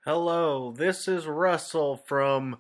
Hello, this is Russell from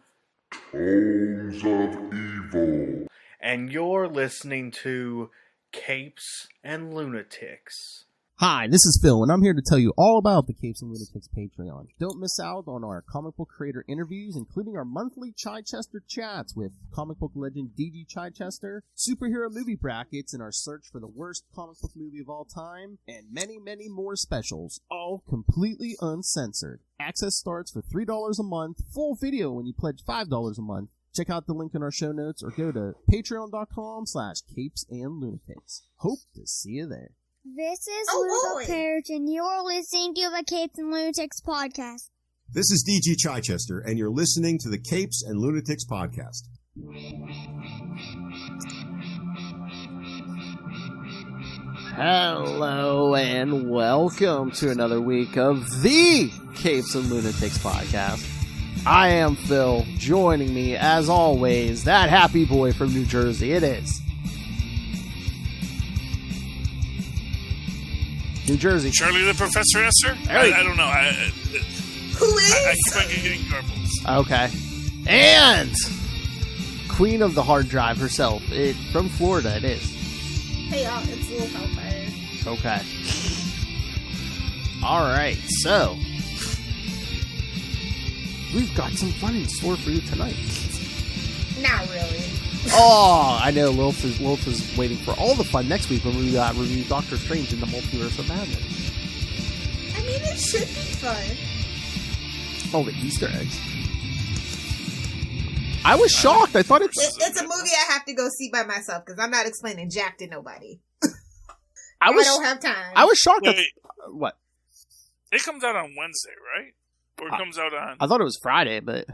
Tones of Evil. and you're listening to Capes and Lunatics. Hi, this is Phil, and I'm here to tell you all about the Capes and Lunatics Patreon. Don't miss out on our comic book creator interviews, including our monthly Chichester chats with comic book legend D.G. Chichester, superhero movie brackets in our search for the worst comic book movie of all time, and many, many more specials, all completely uncensored. Access starts for $3 a month, full video when you pledge $5 a month. Check out the link in our show notes or go to patreon.com/capesandlunatics. Hope to see you there. This is Perich, and you're listening to the Capes and Lunatics podcast. This is D.G. Chichester, and you're listening to the Capes and Lunatics podcast. Hello and welcome to another week of the Capes and Lunatics podcast. I am Phil. Joining me, as always, that happy boy from New Jersey. It is New Jersey. Charlie the Professor Esther? Hey. I don't know. Who is? I keep on getting garbles. Okay. And Queen of the Hard Drive herself. From Florida, it is. Hey y'all, it's Little Hellfire. Okay. Alright, so we've got some fun in store for you tonight. Not really. Oh, I know. Lilith is waiting for all the fun next week when we review Doctor Strange in the Multiverse of Madness. I mean, it should be fun. Oh, the Easter eggs. I was shocked. I thought It's a movie I have to go see by myself because I'm not explaining jack to nobody. I don't have time. I was shocked. Wait, What? it comes out on Wednesday, right? Or it comes out on... I thought it was Friday, but...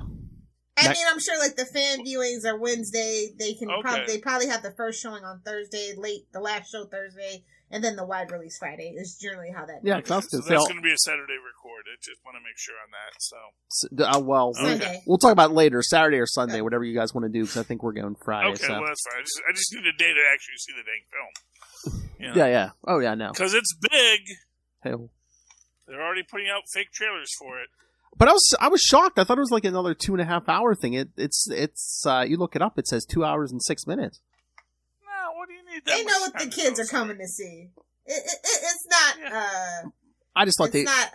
I mean, I'm sure like the fan viewings are Wednesday. They can Okay. probably have the first showing on Thursday, the last show Thursday, and then the wide release Friday is generally how that. Yeah, goes. that's So that's going to be a Saturday recorded. Just want to make sure on that. So well, Sunday. we'll talk about it later, Saturday or Sunday, whatever you guys want to do, because I think we're going Friday. okay, so. well that's fine. I just need a day to actually see the dang film. You know? Yeah. Oh, yeah, no. Because it's big. Hell. They're already putting out fake trailers for it. But I was shocked. I thought it was like another 2.5 hour thing. It's you look it up. It says 2 hours and 6 minutes. No, what do you need that They know much what the time to kids go are see? coming to see. It's not. I just thought It's not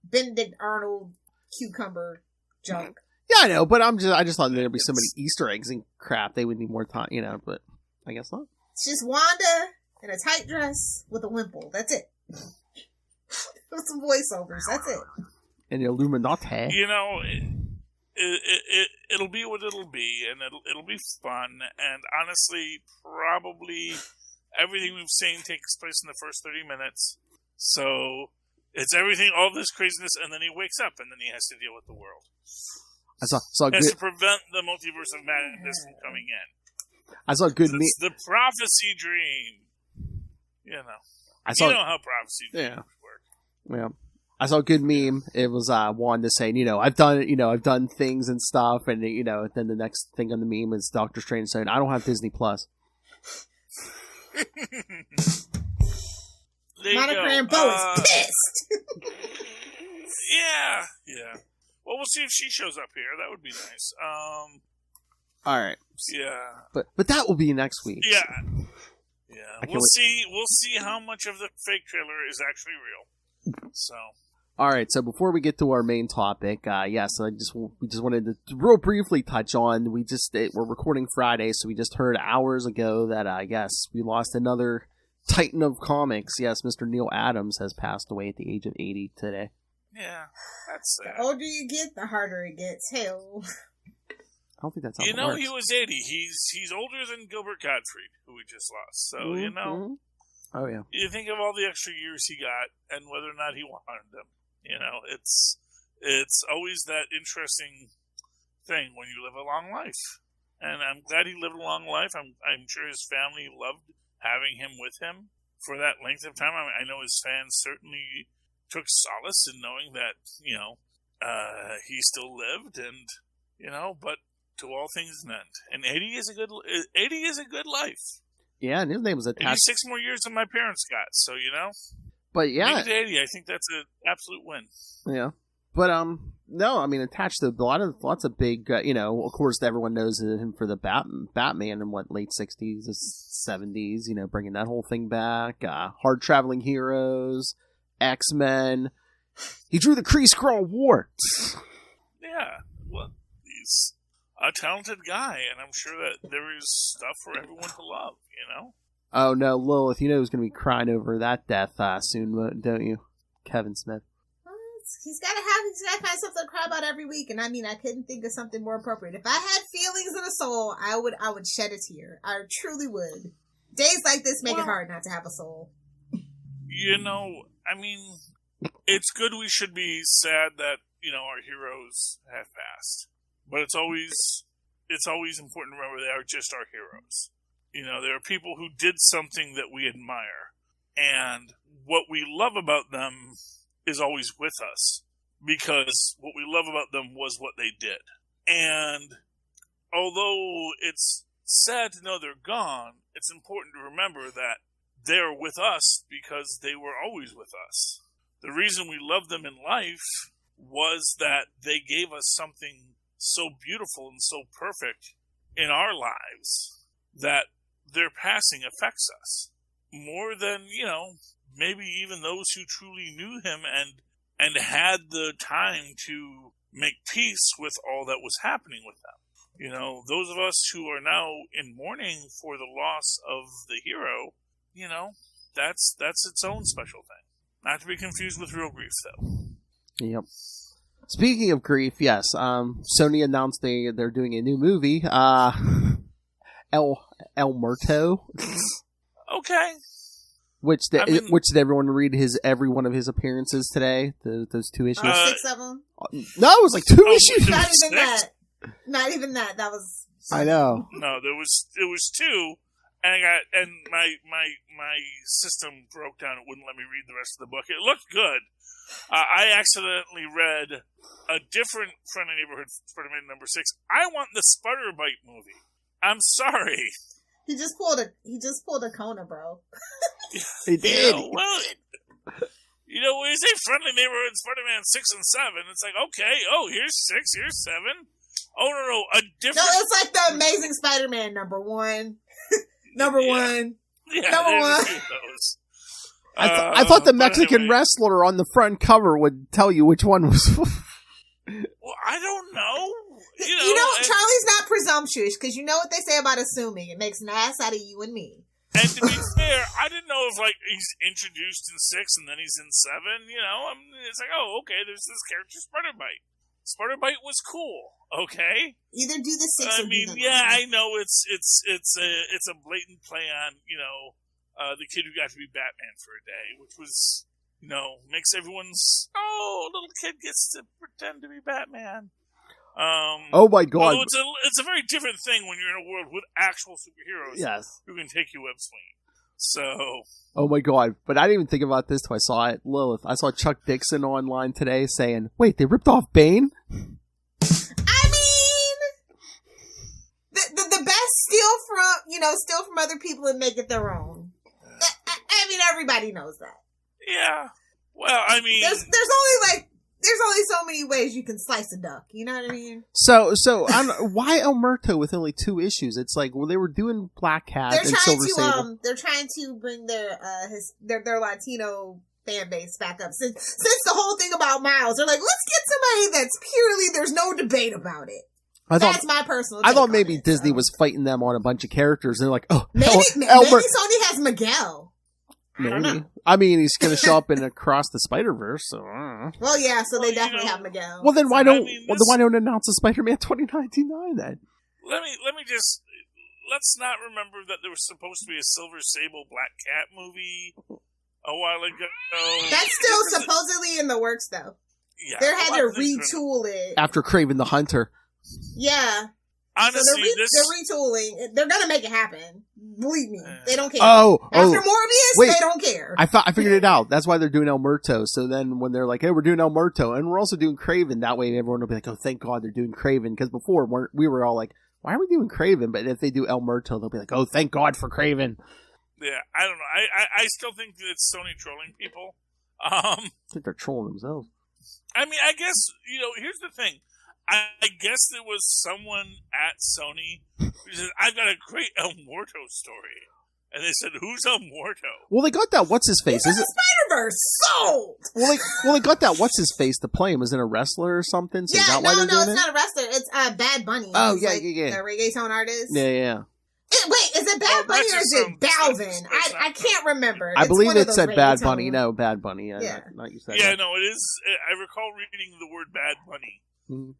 Benedict Arnold cucumber junk. Yeah, I know, but I just thought there'd be so many Easter eggs and crap. They would need more time, But I guess not. It's just Wanda in a tight dress with a wimple. That's it. With some voiceovers. That's it. And the Illuminati. You know, it'll be what it'll be, and it'll be fun. And honestly, probably everything we've seen takes place in the first 30 minutes. So it's everything, all this craziness, and then he wakes up, and then he has to deal with the world. I saw He has good. to prevent the multiverse of madness from coming in. I saw a good. It's the prophecy dream. You know, you know how prophecy dreams work. Yeah. I saw a good meme. It was Wanda saying, I've done things and stuff, and then the next thing on the meme is Doctor Strange saying, I don't have Disney Plus. Monica Rambeau is pissed. Yeah. Well, we'll see if she shows up here. That would be nice. All right. Yeah. But that will be next week. Yeah. We'll see how much of the fake trailer is actually real. So. All right. So before we get to our main topic, we just wanted to real briefly touch on. We're recording Friday, so we just heard hours ago that I guess we lost another titan of comics. Yes, Mr. Neal Adams has passed away at the age of 80 today. Yeah, that's sad. The older you get, the harder it gets. Hell. I don't think that's how it know, works. he was 80. He's older than Gilbert Gottfried, who we just lost. So, Mm-hmm. Oh, yeah. You think of all the extra years he got and whether or not he wanted them. It's always that interesting thing when you live a long life. And I'm glad he lived a long life. I'm sure his family loved having him with him for that length of time. I know his fans certainly took solace in knowing that, he still lived and, but to all things an end. And 80 is a good life. Yeah, and his name was attached. 86 more years than my parents got, so But yeah, make it 80. I think that's an absolute win. Yeah, But no, I mean, attached to lots of big, of course, everyone knows him for the Batman in late 60s, 70s, bringing that whole thing back. Hard Traveling Heroes, X-Men. He drew the Kree-Skrull War. Yeah, well, he's a talented guy, and I'm sure that there is stuff for everyone to love, Oh no, Lilith, you know who's going to be crying over that death soon, don't you? Kevin Smith. He's got to find something to cry about every week, and I couldn't think of something more appropriate. If I had feelings and a soul, I would shed a tear. I truly would. Days like this make it hard not to have a soul. It's good we should be sad that, our heroes have passed. But it's always important to remember they are just our heroes. There are people who did something that we admire, and what we love about them is always with us, because what we love about them was what they did. And although it's sad to know they're gone, it's important to remember that they're with us because they were always with us. The reason we love them in life was that they gave us something so beautiful and so perfect in our lives that their passing affects us more than, maybe even those who truly knew him and had the time to make peace with all that was happening with them. Those of us who are now in mourning for the loss of the hero, that's its own special thing. Not to be confused with real grief, though. Yep. Speaking of grief, yes, Sony announced they're doing a new movie, El Muerto. Okay. Which did everyone read every one of his appearances today? Those 2 issues? 6 of them? No, it was like 2 issues. Not even that. Not even that. That was. I know. No, it was 2, and my system broke down. It wouldn't let me read the rest of the book. It looked good. I accidentally read a different Friendly Neighborhood Spider-Man number 6. I want the Spider-Bite movie. I'm sorry. He just pulled a Kona, bro. He did. When you say Friendly Neighborhood Spider-Man 6 and 7, it's like, okay, here's 6, here's 7. Oh, no, a different... No, it's like the Amazing Spider-Man number 1. number 1. Yeah, number 1. Those. I thought the Mexican wrestler on the front cover would tell you which one was... Well, I don't know. Charlie's not presumptuous, because you know what they say about assuming. It makes an ass out of you and me. And to be fair, I didn't know if, he's introduced in 6 and then he's in 7, it's like, okay, there's this character, Spider-Bite. Spider-Bite was cool, okay? Either do the 6 or do the 9. I know it's a blatant play on, the kid who got to be Batman for a day, which was, makes everyone's, little kid gets to pretend to be Batman. Oh my god. It's a very different thing when you're in a world with actual superheroes who can take you web swinging. So. Oh my god. But I didn't even think about this till I saw it. Lilith, I saw Chuck Dixon online today saying, wait, they ripped off Bane? I mean, the best steal from other people and make it their own. I mean, everybody knows that. Yeah. Well, I mean. There's only so many ways you can slice a duck. You know what I mean? So why El Muerto with only 2 issues? It's like, well, they were doing Black Cat and Silver Sable. They're trying to bring their Latino fan base back up. Since the whole thing about Miles, they're like, let's get somebody that's purely, there's no debate about it. That's my personal take. I thought maybe Disney was fighting them on a bunch of characters, and they're like, maybe Sony has Miguel. Maybe. I don't know. I mean, he's going to show up in Across the Spider-Verse, so I don't know. Well, yeah, so they definitely have Miguel. Well, then why don't announce a Spider-Man 2099 then? Let me just, let's not remember that there was supposed to be a Silver Sable Black Cat movie a while ago. That's still supposedly in the works, though. Yeah, they had to retool it after Kraven the Hunter. Yeah. Honestly, they're retooling. They're gonna make it happen. Believe me, they don't care. After Morbius, they don't care. I figured it out. That's why they're doing El Muerto. So then when they're like, "Hey, we're doing El Muerto, and we're also doing Kraven," that way everyone will be like, "Oh, thank God they're doing Kraven." Because before we were all like, "Why are we doing Kraven?" But if they do El Muerto, they'll be like, "Oh, thank God for Kraven." Yeah, I don't know. I still think that it's Sony trolling people. I think they're trolling themselves. I mean, I guess, here's the thing. I guess there was someone at Sony who said, I've got a great El Muerto story. And they said, who's El Muerto? Well, they got that what's-his-face. Is it Spider-Verse sold? Well, they got that what's-his-face to play him. Was it a wrestler or something? So Yeah, no, it's not a wrestler. It's Bad Bunny. Oh, He's yeah. A reggaeton artist. Yeah. Wait, is it Bad Bunny or is it Balvin? I can't remember. I believe it said Bad reggaeton. Bunny. No, Bad Bunny. Yeah. Not you said that. No, it is. I recall reading the word Bad Bunny,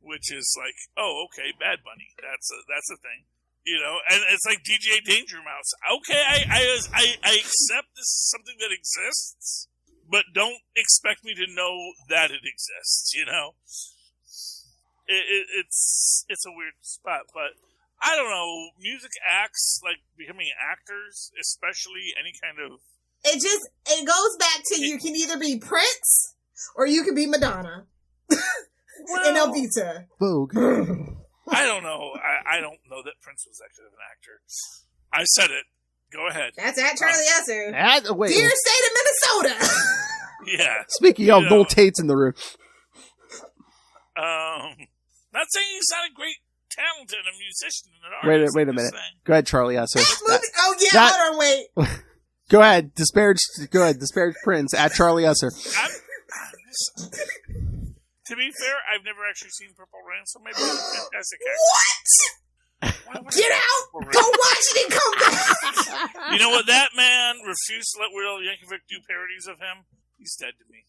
which is like, oh, okay, Bad Bunny. That's a thing. And it's like DJ Danger Mouse. Okay, I accept this is something that exists, but don't expect me to know that it exists. It's a weird spot, but I don't know. Music acts, like becoming actors, especially any kind of. It goes back to you can either be Prince or you can be Madonna in Elvita. Vogue. I don't know. I don't know that Prince was actually an actor. I said it. Go ahead. That's at Charlie Esser. Wait. Dear state of Minnesota. Yeah. Speaking of, Bull Tate's in the room. Not saying he's not a great talent and a musician and an artist. Wait a minute. Saying. Go ahead, Charlie Esser. Hold on, wait. Go ahead. Disparage Prince at Charlie Esser. To be fair, I've never actually seen Purple Rain, so maybe it's a fantastic actor. What? Get out! Go watch it and come back! You know what? That man refused to let Weird Al Yankovic do parodies of him. He's dead to me.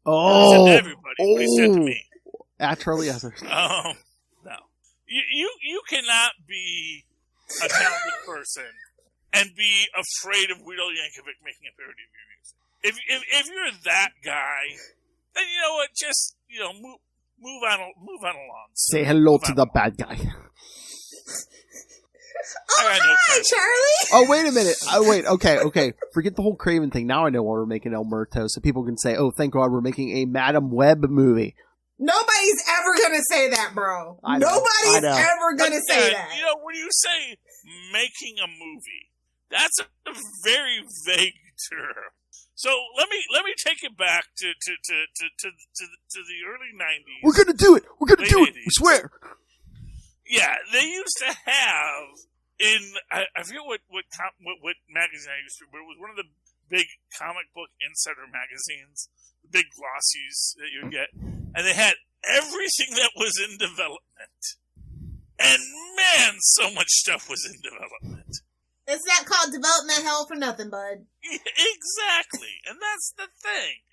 Oh! He's dead to everybody, but he's dead to me. At Charlie Esser. No. You cannot be a talented person and be afraid of Weird Al Yankovic making a parody of your music. If you're that guy, then you know what? Just move on along. Say hello to the bad guy. Hi, Charlie. Oh, wait a minute. Oh, wait. Okay. Forget the whole Craven thing. Now I know why we're making El Muerto, so people can say, "Oh, thank God we're making a Madam Web movie." Nobody's ever gonna say that, bro. Nobody's ever gonna say that. When you say making a movie, that's a very vague term. So let me take it back to the early 90s. We're gonna do it. We swear. Yeah, they used to have I forget what magazine I used to, but it was one of the big comic book insider magazines, the big glossies that you get, and they had everything that was in development. And man, so much stuff was in development. It's not called development hell for nothing, bud. Exactly. And that's the thing.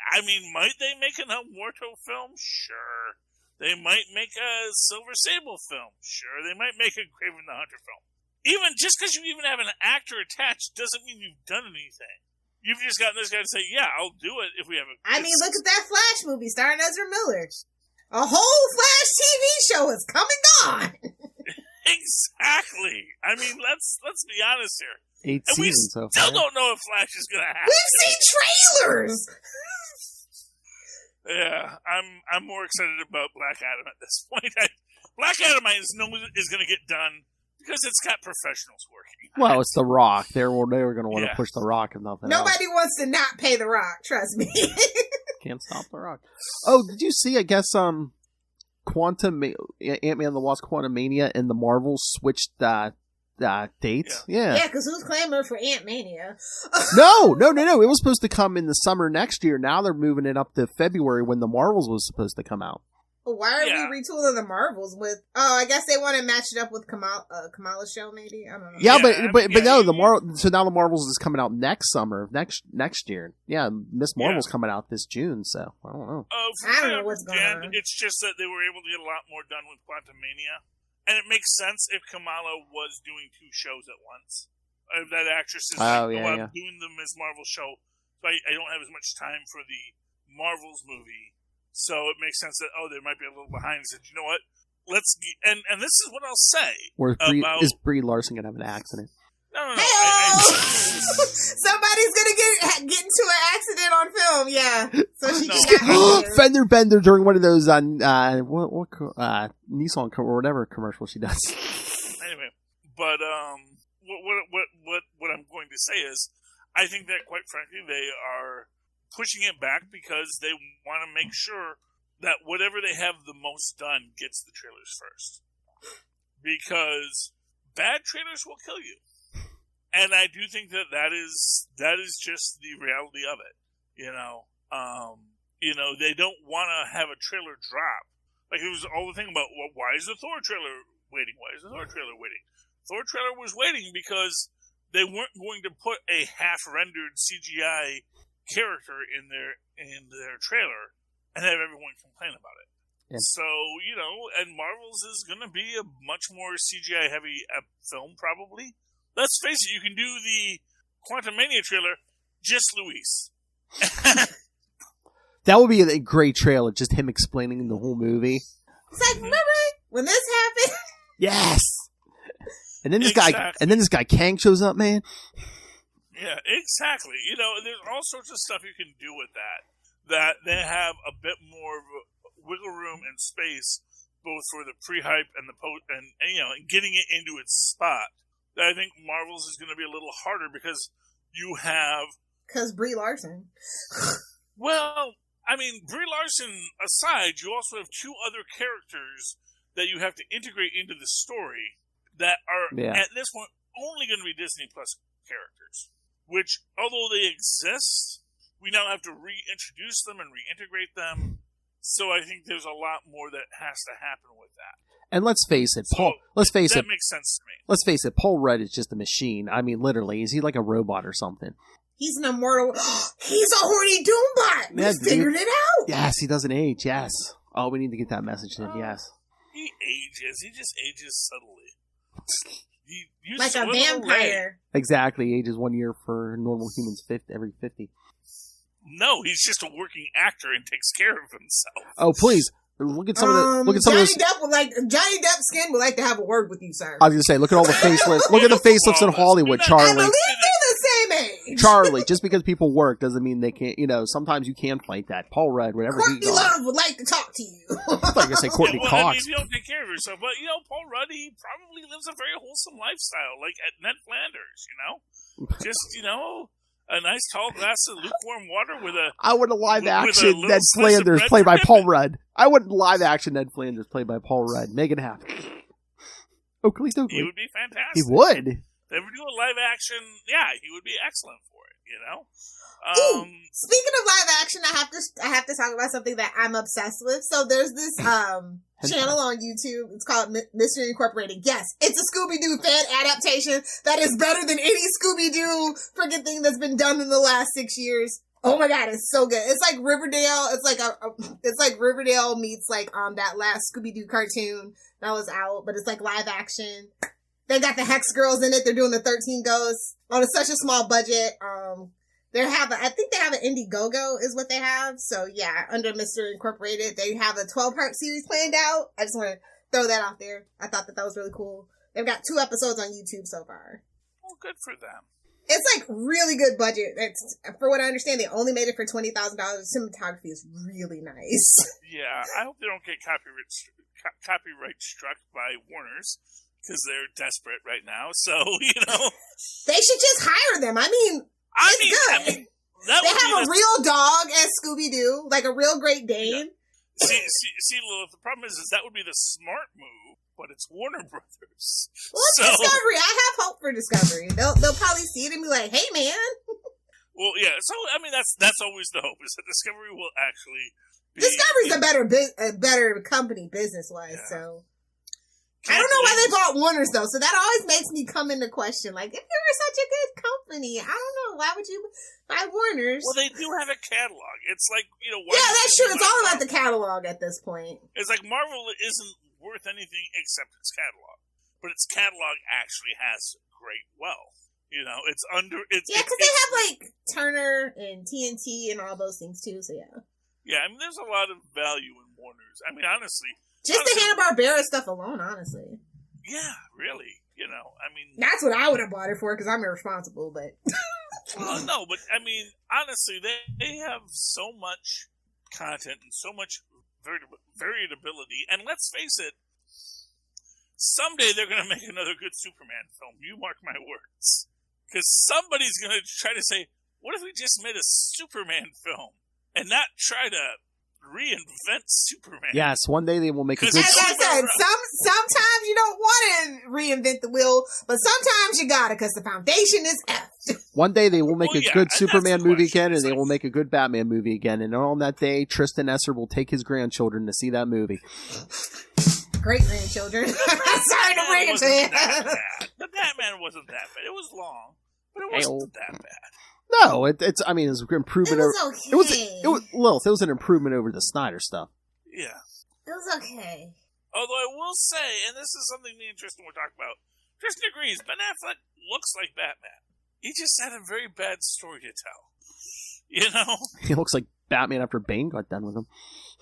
I mean, might they make an El Muerto film? Sure. They might make a Silver Sable film. Sure. They might make a Craven the Hunter film. Even just because you even have an actor attached doesn't mean you've done anything. You've just gotten this guy to say, yeah, I'll do it if we have a... I mean, look at that Flash movie starring Ezra Miller. A whole Flash TV show is coming on. Exactly. I mean, let's be honest here. 8 seasons so far. We still don't know if Flash is going to happen. We've seen trailers. Yeah, I'm more excited about Black Adam at this point. Black Adam is going to get done because it's got professionals working. Well, it's The Rock. They were going to want to push The Rock and nothing Nobody else. wants to not pay The Rock. Trust me. Can't stop The Rock. Oh, did you see? I guess Ant-Man and the Wasp: QuantumMania and the Marvels switched dates. Yeah, because who's clamoring for Ant-Mania? No. It was supposed to come in the summer next year. Now they're moving it up to February when the Marvels was supposed to come out. Why are we retooling the Marvels with? Oh, I guess they want to match it up with Kamala's show, maybe. I don't know. Yeah, but no, So now the Marvels is coming out next summer, next year. Yeah, Miss Marvel's coming out this June. So I don't know. I don't know what's going on. It's just that they were able to get a lot more done with QuantumMania, and it makes sense if Kamala was doing 2 shows at once. If that actress is I'm doing the Miss Marvel show, so I don't have as much time for the Marvels movie. So it makes sense that, they might be a little behind. He said, you know what? And this is what I'll say. Is Brie Larson going to have an accident? No. Somebody's going to get into an accident on film, yeah. So she just fender bender during one of those Nissan or whatever commercial she does. Anyway, but what I'm going to say is, I think that quite frankly they are pushing it back because they want to make sure that whatever they have the most done gets the trailers first. Because bad trailers will kill you. And I do think that is just the reality of it. They don't want to have a trailer drop. Like, it was all the thing about, well, why is the Thor trailer waiting? Why is the Thor trailer waiting? Thor trailer was waiting because they weren't going to put a half-rendered CGI character in their trailer and have everyone complain about it. Yeah. So, and Marvels is going to be a much more CGI-heavy film, probably. Let's face it, you can do the QuantumMania trailer, just Luis. That would be a great trailer, just him explaining the whole movie. It's like, remember when this happened? Yes. And then this guy Kang shows up, man. Yeah, exactly. There's all sorts of stuff you can do with that they have a bit more wiggle room and space, both for the pre-hype and the post, and getting it into its spot. That I think Marvels is going to be a little harder because you have... Because Brie Larson. Well, I mean, Brie Larson aside, you also have two other characters that you have to integrate into the story that are, at this point, only going to be Disney Plus characters. Which, although they exist, we now have to reintroduce them and reintegrate them. So I think there's a lot more that has to happen with that. And let's face it, that makes sense to me. Let's face it, Paul Rudd is just a machine. I mean, literally, is he like a robot or something? He's an immortal. He's a horny Doombot. We figured it out. Yes, he doesn't age. Yes. Oh, we need to get that message to him. Yes. He ages. He just ages subtly. Like a vampire. Exactly. He ages 1 year for normal humans every 50. No, he's just a working actor and takes care of himself. Oh, please. Look at some of those. Johnny Depp's skin would like to have a word with you, sir. I was going to say, look at all the facelifts. Look at the facelifts in Hollywood, Charlie. I believe they're the same age. Charlie, just because people work doesn't mean they can't, sometimes you can fight that. Paul Rudd, whatever Courtney Love would like to talk to you. I thought you were going to say Courtney Cox. I mean, you don't take care of yourself. But, Paul Rudd, he probably lives a very wholesome lifestyle, like at Ned Flanders, Just, a nice tall glass of lukewarm water with a... I want a live action Ned Flanders played by Paul Rudd. I want live action Ned Flanders played by Paul Rudd. Make it happen. Oakley. He would be fantastic. He would. If they were doing live action, he would be excellent for it, Speaking of live action, I have to talk about something that I'm obsessed with. So there's this channel on YouTube. It's called Mystery Incorporated. Yes, it's a Scooby-Doo fan adaptation that is better than any Scooby-Doo freaking thing that's been done in the last 6 years. Oh my god, it's so good. It's like Riverdale. It's like Riverdale meets like that last Scooby-Doo cartoon that was out, but it's like live action. They got the Hex Girls in it. They're doing the 13 Ghosts on such a small budget. I think they have an Indiegogo is what they have. So yeah, under Mystery Incorporated, they have a 12-part series planned out. I just want to throw that out there. I thought that was really cool. They've got 2 episodes on YouTube so far. Well, good for them. It's like really good budget. For what I understand, they only made it for $20,000. Cinematography is really nice. Yeah, I hope they don't get copyright struck by Warner's. Because they're desperate right now, so, They should just hire them. I mean, good. They have a real dog as Scooby-Doo, like a real Great Dane. Yeah. See, Lilith, the problem is that would be the smart move, but it's Warner Brothers. Well, Discovery. I have hope for Discovery. They'll probably see it and be like, hey, man. Well, yeah, so, I mean, that's always the hope, is that Discovery will actually be... Discovery's a better company business-wise, so... I don't know why they bought Warner's, though, so that always makes me come into question. Like, if you were such a good company, I don't know, why would you buy Warner's? Well, they do have a catalog. It's like, why yeah, that's true. It's all about the catalog at this point. It's like Marvel isn't worth anything except its catalog. But its catalog actually has great wealth. It's under... because they have, like, Turner and TNT and all those things, too, so yeah. Yeah, I mean, there's a lot of value in Warner's. I mean, honestly... Just the Hanna-Barbera stuff alone, honestly. Yeah, really. I mean... That's what I would have bought it for, because I'm irresponsible, but... Well, no, but, I mean, honestly, they have so much content and so much variability, and let's face it, someday they're going to make another good Superman film. You mark my words. Because somebody's going to try to say, what if we just made a Superman film and not try to reinvent Superman? Yes, one day they will make a good... As I said, sometimes you don't want to reinvent the wheel, but sometimes you gotta, because the foundation is effed. One day they will make a good Superman movie again, and It's they like- will make a good Batman movie again. And on that day, Tristan Esser will take his grandchildren to see that movie. Great grandchildren. Sorry to bring it to you. The Batman wasn't that bad. It was long, but it wasn't that bad. No, it's. I mean, it's an improvement. It was over, okay. It was Lilith. It was an improvement over the Snyder stuff. Yeah. It was okay. Although I will say, and this is something interesting we're talking about, Tristan agrees, Ben Affleck looks like Batman. He just had a very bad story to tell. You know? He looks like Batman after Bane got done with him.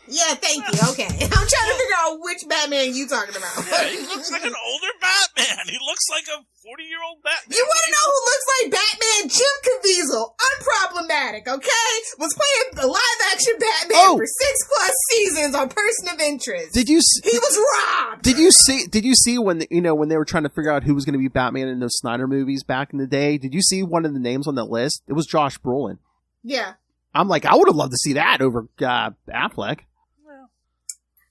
Yeah, thank you. Okay. I'm trying to figure out which Batman you talking about. Yeah, he looks like an older Batman. He looks like a 40-year-old Batman. You want to know who looks like Batman? Jim Caviezel. Unproblematic, okay? Was playing the live-action Batman for 6+ seasons on Person of Interest. Did you? He was robbed. Did you see when when they were trying to figure out who was going to be Batman in those Snyder movies back in the day? Did you see one of the names on that list? It was Josh Brolin. Yeah. I'm like, I would have loved to see that over Affleck.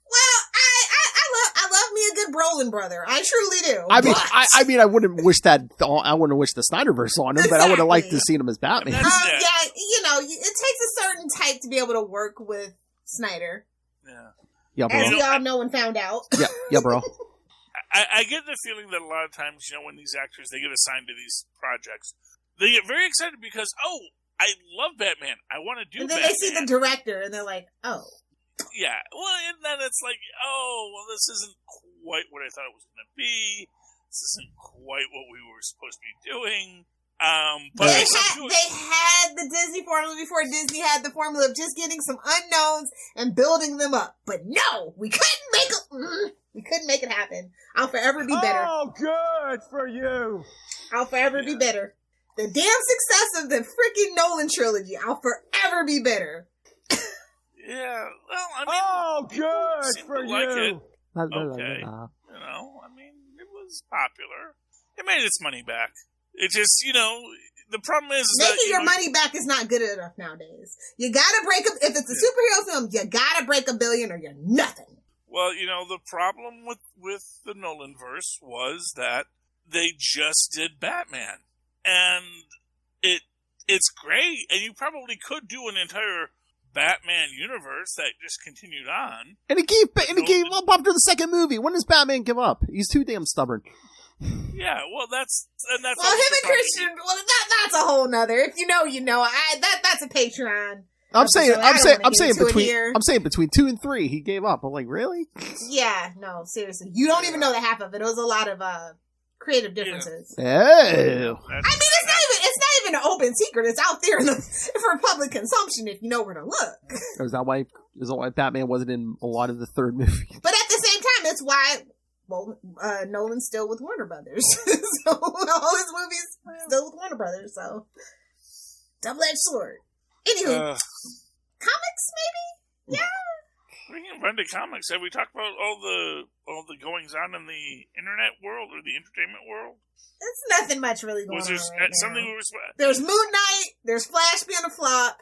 Well, I love me a good Brolin brother. I truly do. I mean, I wouldn't wish that. I wouldn't wish the Snyderverse on him, but I would have liked to see him as Batman. Yeah, it takes a certain type to be able to work with Snyder. Yeah, bro. As we all know and found out. Yeah, bro. I get the feeling that a lot of times, when these actors, they get assigned to these projects, they get very excited because, I love Batman. I want to do And then Batman. they see the director and they're like, oh. Yeah, well, and then it's like, this isn't quite what I thought it was going to be. This isn't quite what we were supposed to be doing. But they had the Disney formula before Disney had the formula of just getting some unknowns and building them up. But no, we couldn't make it happen. I'll forever be better. Oh, good for you. I'll forever be better. The damn success of the freaking Nolan trilogy. I'll forever be better. Yeah, well, I mean, good for like you. Okay, it was popular. It made its money back. It just, the problem is making your money back is not good enough nowadays. You gotta break up. If it's a superhero film, you gotta break $1 billion or you're nothing. Well, the problem with the Nolan verse was that they just did Batman, and it's great, and you probably could do an entire Batman universe that just continued on. And he gave up after the second movie. When does Batman give up? He's too damn stubborn. Yeah, well, that's well, him and Christian. Well, that's a whole nother. If you know, you know. That's a Patreon. I'm saying between 2 and 3, he gave up. I'm like, really? Yeah, no, seriously. You don't even know the half of it. It was a lot of creative differences. Yeah. Oh. I mean, it's not even an open secret. It's out there for public consumption if you know where to look. Is that why Batman wasn't in a lot of the third movie? But at the same time, it's why Nolan's still with Warner Brothers. So all his movies still with Warner Brothers. So double-edged sword. Anywho, comics maybe? Yeah. We can run to comics. Have we talked about all the goings on in the internet world or the entertainment world? It's nothing much really going on right something now. There's Moon Knight, there's Flash being a flop,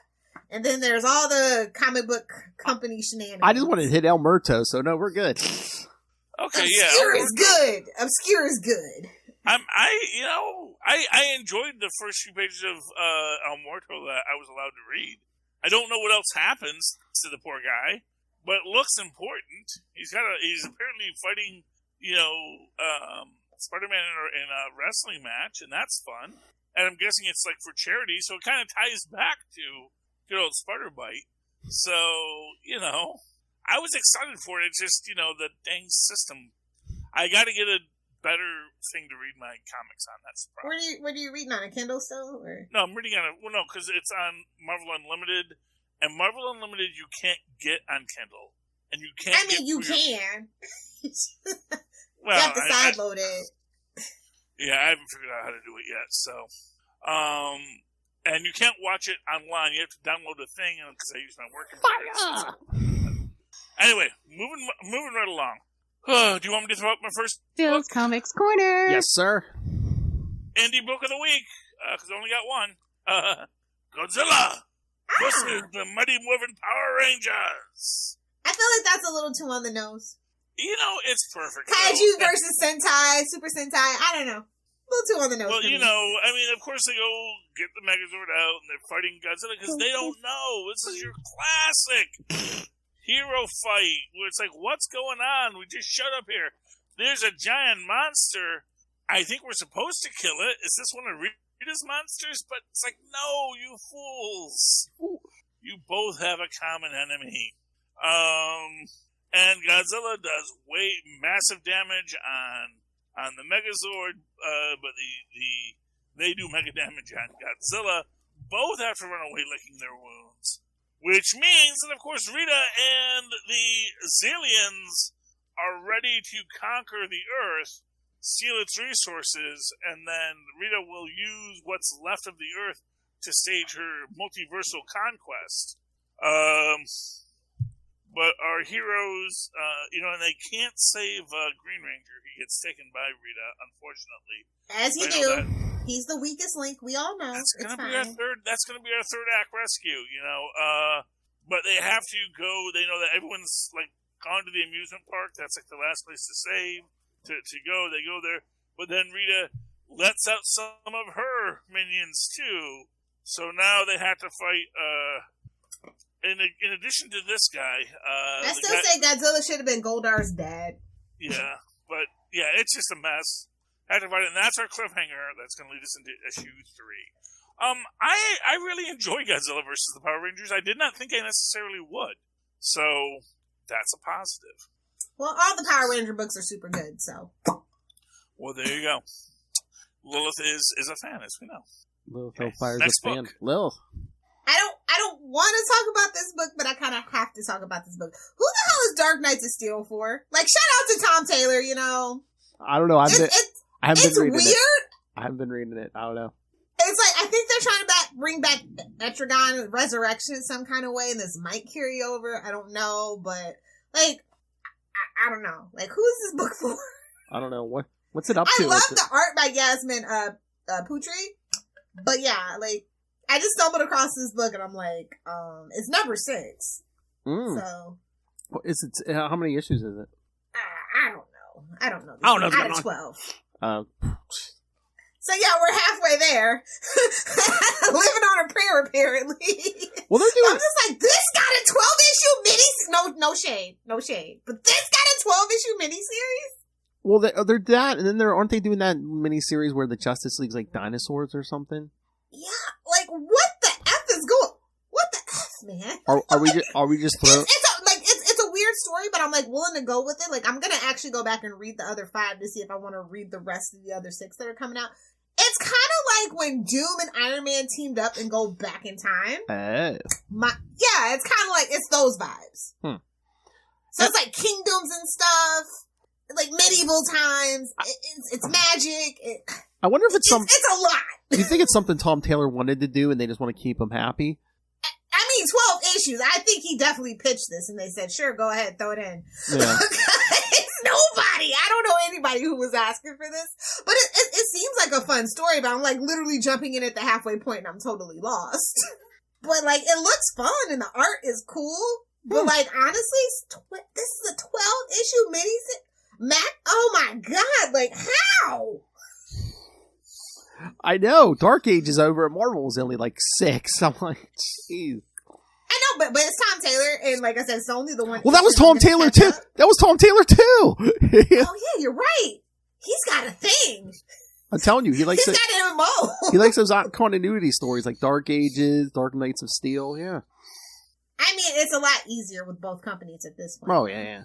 and then there's all the comic book company shenanigans. I just wanted to hit El Muerto, so no, we're good. Okay, Obscure is good. Obscure is good. I enjoyed the first few pages of El Muerto that I was allowed to read. I don't know what else happens to the poor guy, but it looks important. He's apparently fighting, Spider-Man in a wrestling match, and that's fun. And I'm guessing it's like for charity, so it kind of ties back to good old Spider-Bite. So, I was excited for it. It's just, the dang system. I got to get a better thing to read my comics on. That's the problem. What are you reading on, a Kindle still? Or? No, I'm reading on because it's on Marvel Unlimited, and Marvel Unlimited you can't get on Kindle, and you can't. I mean, you can. Well, you have to sideload it. Yeah, I haven't figured out how to do it yet. So, and you can't watch it online. You have to download the thing because I use my work computer. Anyway, moving right along. Do you want me to throw up my first Phil's Comics Corner? Yes, sir. indie book of the week? Because I only got one. Godzilla versus the Mighty Morphin Power Rangers. I feel like that's a little too on the nose. You know, it's perfect. Kaiju versus Sentai, Super Sentai. I don't know. A little too on the nose. Well, you know, I mean, of course they go get the Megazord out and they're fighting Godzilla because they don't know. This is your classic hero fight where it's like, what's going on? We just showed up here. There's a giant monster. I think we're supposed to kill it. Is this one of Rita's monsters? But it's like, no, you fools. You both have a common enemy. And Godzilla does massive damage on the Megazord, but they do mega damage on Godzilla. Both have to run away licking their wounds. Which means that, of course, Rita and the Xiliens are ready to conquer the Earth, steal its resources, and then Rita will use what's left of the Earth to stage her multiversal conquest. But our heroes, and they can't save Green Ranger. He gets taken by Rita, unfortunately. As you do. He's the weakest link. We all know. That's gonna be our third act rescue. But they have to go. They know that everyone's like gone to the amusement park. That's like the last place to save to go. They go there, but then Rita lets out some of her minions too. So now they have to fight. In addition to this guy, I still say Godzilla should have been Goldar's dad. Yeah, but yeah, it's just a mess. Had to fight it, and that's our cliffhanger. That's going to lead us into issue 3. I really enjoy Godzilla versus the Power Rangers. I did not think I necessarily would, so that's a positive. Well, all the Power Ranger books are super good, so. Well, there you go. Lilith is a fan, as we know. Lilith Fire's a fan. Lilith. I don't want to talk about this book, but I kind of have to talk about this book. Who the hell is Dark Knights of Steel for? Like, shout out to Tom Taylor, I don't know. I haven't been reading weird. it. I haven't been reading it. I don't know. It's like, I think they're trying to bring back Etrigan Resurrection in some kind of way, and this might carry over. I don't know, but, like, I don't know. Like, who is this book for? I don't know. What's it up to? I love the art by Yasmin Putri, but yeah, like, I just stumbled across this book, and I'm like, it's number 6. So. Is it, how many issues is it? I don't know. I don't know. Out of 12. So yeah, we're halfway there. Living on a prayer, apparently. Well, they're doing. I'm just like, this got a 12-issue no shade. But this got a 12-issue miniseries? Well, they're that, and then aren't they doing that miniseries where the Justice League's like dinosaurs or something? Yeah, like, what the F is going? What the F, man? Are we just throwing? It's a weird story, but I'm like willing to go with it. Like, I'm gonna actually go back and read the other 5 to see if I want to read the rest of the other 6 that are coming out. It's kind of like when Doom and Iron Man teamed up and go back in time. Oh. Yeah, it's kind of like, it's those vibes. So it's like kingdoms and stuff, like medieval times. It's magic. I wonder if it's a lot. Do you think it's something Tom Taylor wanted to do and they just want to keep him happy? I mean, 12 issues. I think he definitely pitched this and they said, sure, go ahead, throw it in. Yeah. It's nobody. I don't know anybody who was asking for this. But it seems like a fun story, but I'm like literally jumping in at the halfway point and I'm totally lost. But like, it looks fun and the art is cool. But like, honestly, this is a 12-issue miniseries. Oh my god, like how? I know. Dark Age is over at Marvel is only like 6. I'm like, jeez. I know, but it's Tom Taylor, and like I said, it's only the one. Well, that was Tom Taylor too. That was Tom Taylor too. Oh yeah, you're right. He's got a thing. I'm telling you, he's got an MMO. He likes those continuity stories like Dark Ages, Dark Knights of Steel. Yeah. I mean, it's a lot easier with both companies at this point. Oh yeah.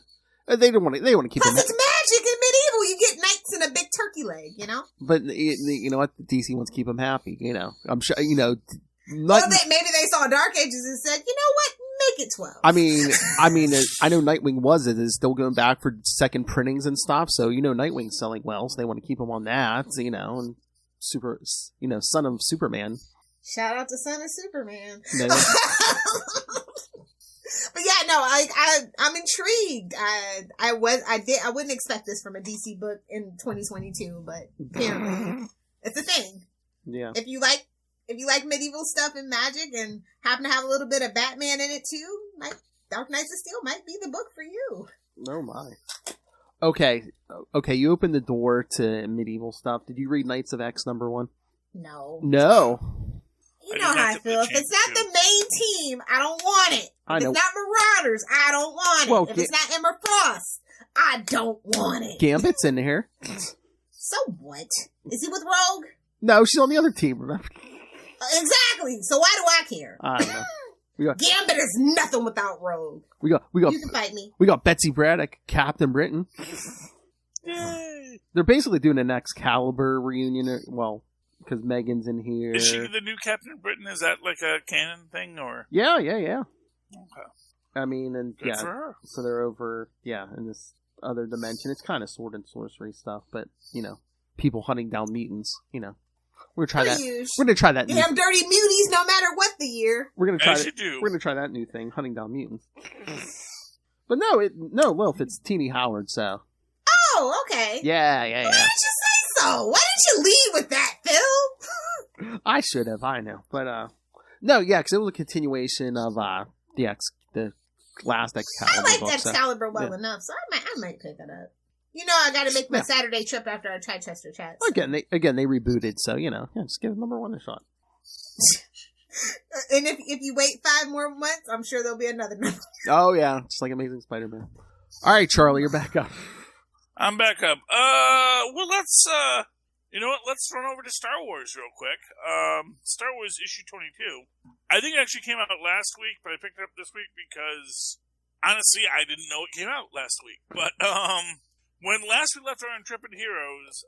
They want to keep. Plus, it's magic and medieval. You get knights and a big turkey leg, But you know what? DC wants to keep them happy. I'm sure. Well, maybe they saw Dark Ages and said, you know what? Make it 12. I mean, I know Nightwing is still going back for second printings and stuff. So Nightwing's selling well, so they want to keep him on that. And Son of Superman. Shout out to Son of Superman. No. But yeah, no, I'm intrigued. I wouldn't expect this from a DC book in 2022, but apparently it's a thing. Yeah. If you like if you like medieval stuff and magic and happen to have a little bit of Batman in it too, Dark Knights of Steel might be the book for you. Oh my. Okay, you opened the door to medieval stuff. Did you read Knights of X #1? No. You know how I feel. If it's not the main team, I don't want it. If it's not Marauders, I don't want it. Well, if it's not Emma Frost, I don't want it. Gambit's in here. So what? Is he with Rogue? No, she's on the other team, remember? Exactly. So why do I care? I don't know. Gambit is nothing without Rogue. We got. You can fight me. We got Betsy Braddock, Captain Britain. Yay! They're basically doing an Excalibur reunion. Well, because Megan's in here. Is she the new Captain Britain? Is that like a canon thing, or? Yeah. Okay. I mean, and Good for her. So they're over, in this other dimension. It's kind of sword and sorcery stuff, but people hunting down mutants. We're gonna try that. We're gonna try that. Damn dirty muties, no matter what the year. We're gonna try. We're gonna try that new thing, hunting down mutants. But no, Lilith, it's Teeny Howard. So. Oh, okay. Yeah. Why didn't you say so? Why didn't you lead with that, Phil? I should have. I know, but no, because it was a continuation of the last Excalibur. I like book, Excalibur well enough, so I might pick it up. I got to make my Saturday trip after our Chichester chat. So. Again, they rebooted, so just give #1 a shot. And if you wait 5 more months, I'm sure there'll be another number. Oh yeah, just like Amazing Spider-Man. All right, Charlie, you're back up. I'm back up. Well, let's let's run over to Star Wars real quick. Star Wars issue 22. I think it actually came out last week, but I picked it up this week because honestly, I didn't know it came out last week. But when last we left our Intrepid Heroes,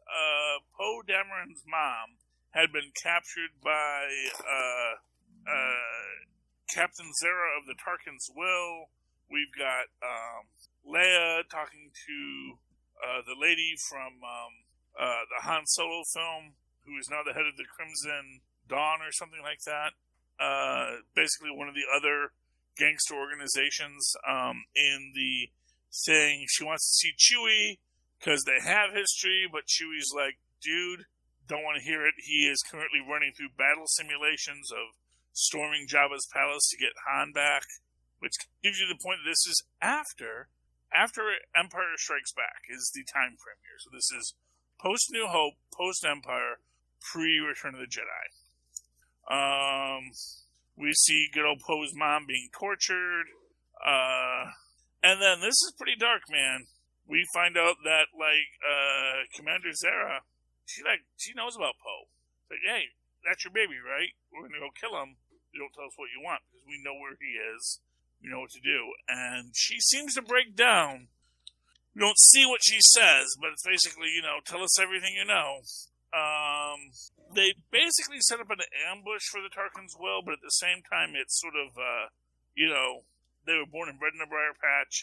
Poe Dameron's mom had been captured by Captain Zera of the Tarkin's Will. We've got Leia talking to the lady from the Han Solo film, who is now the head of the Crimson Dawn or something like that. Basically one of the other gangster organizations in the thing. She wants to see Chewie because they have history, but Chewie's like, dude, don't want to hear it. He is currently running through battle simulations of storming Jabba's palace to get Han back, which gives you the point that this is after Empire Strikes Back is the time frame here. So this is post New Hope, post Empire, pre Return of the Jedi. We see good old Poe's mom being tortured. And then this is pretty dark, man. We find out that Commander Zera, she knows about Poe. Like, hey, that's your baby, right? We're gonna go kill him. You don't tell us what you want because we know where he is. We know what to do. And she seems to break down. We don't see what she says, but it's basically, tell us everything you know. They basically set up an ambush for the Tarkin's Will, but at the same time, it's sort of, they were born and bred in a briar patch.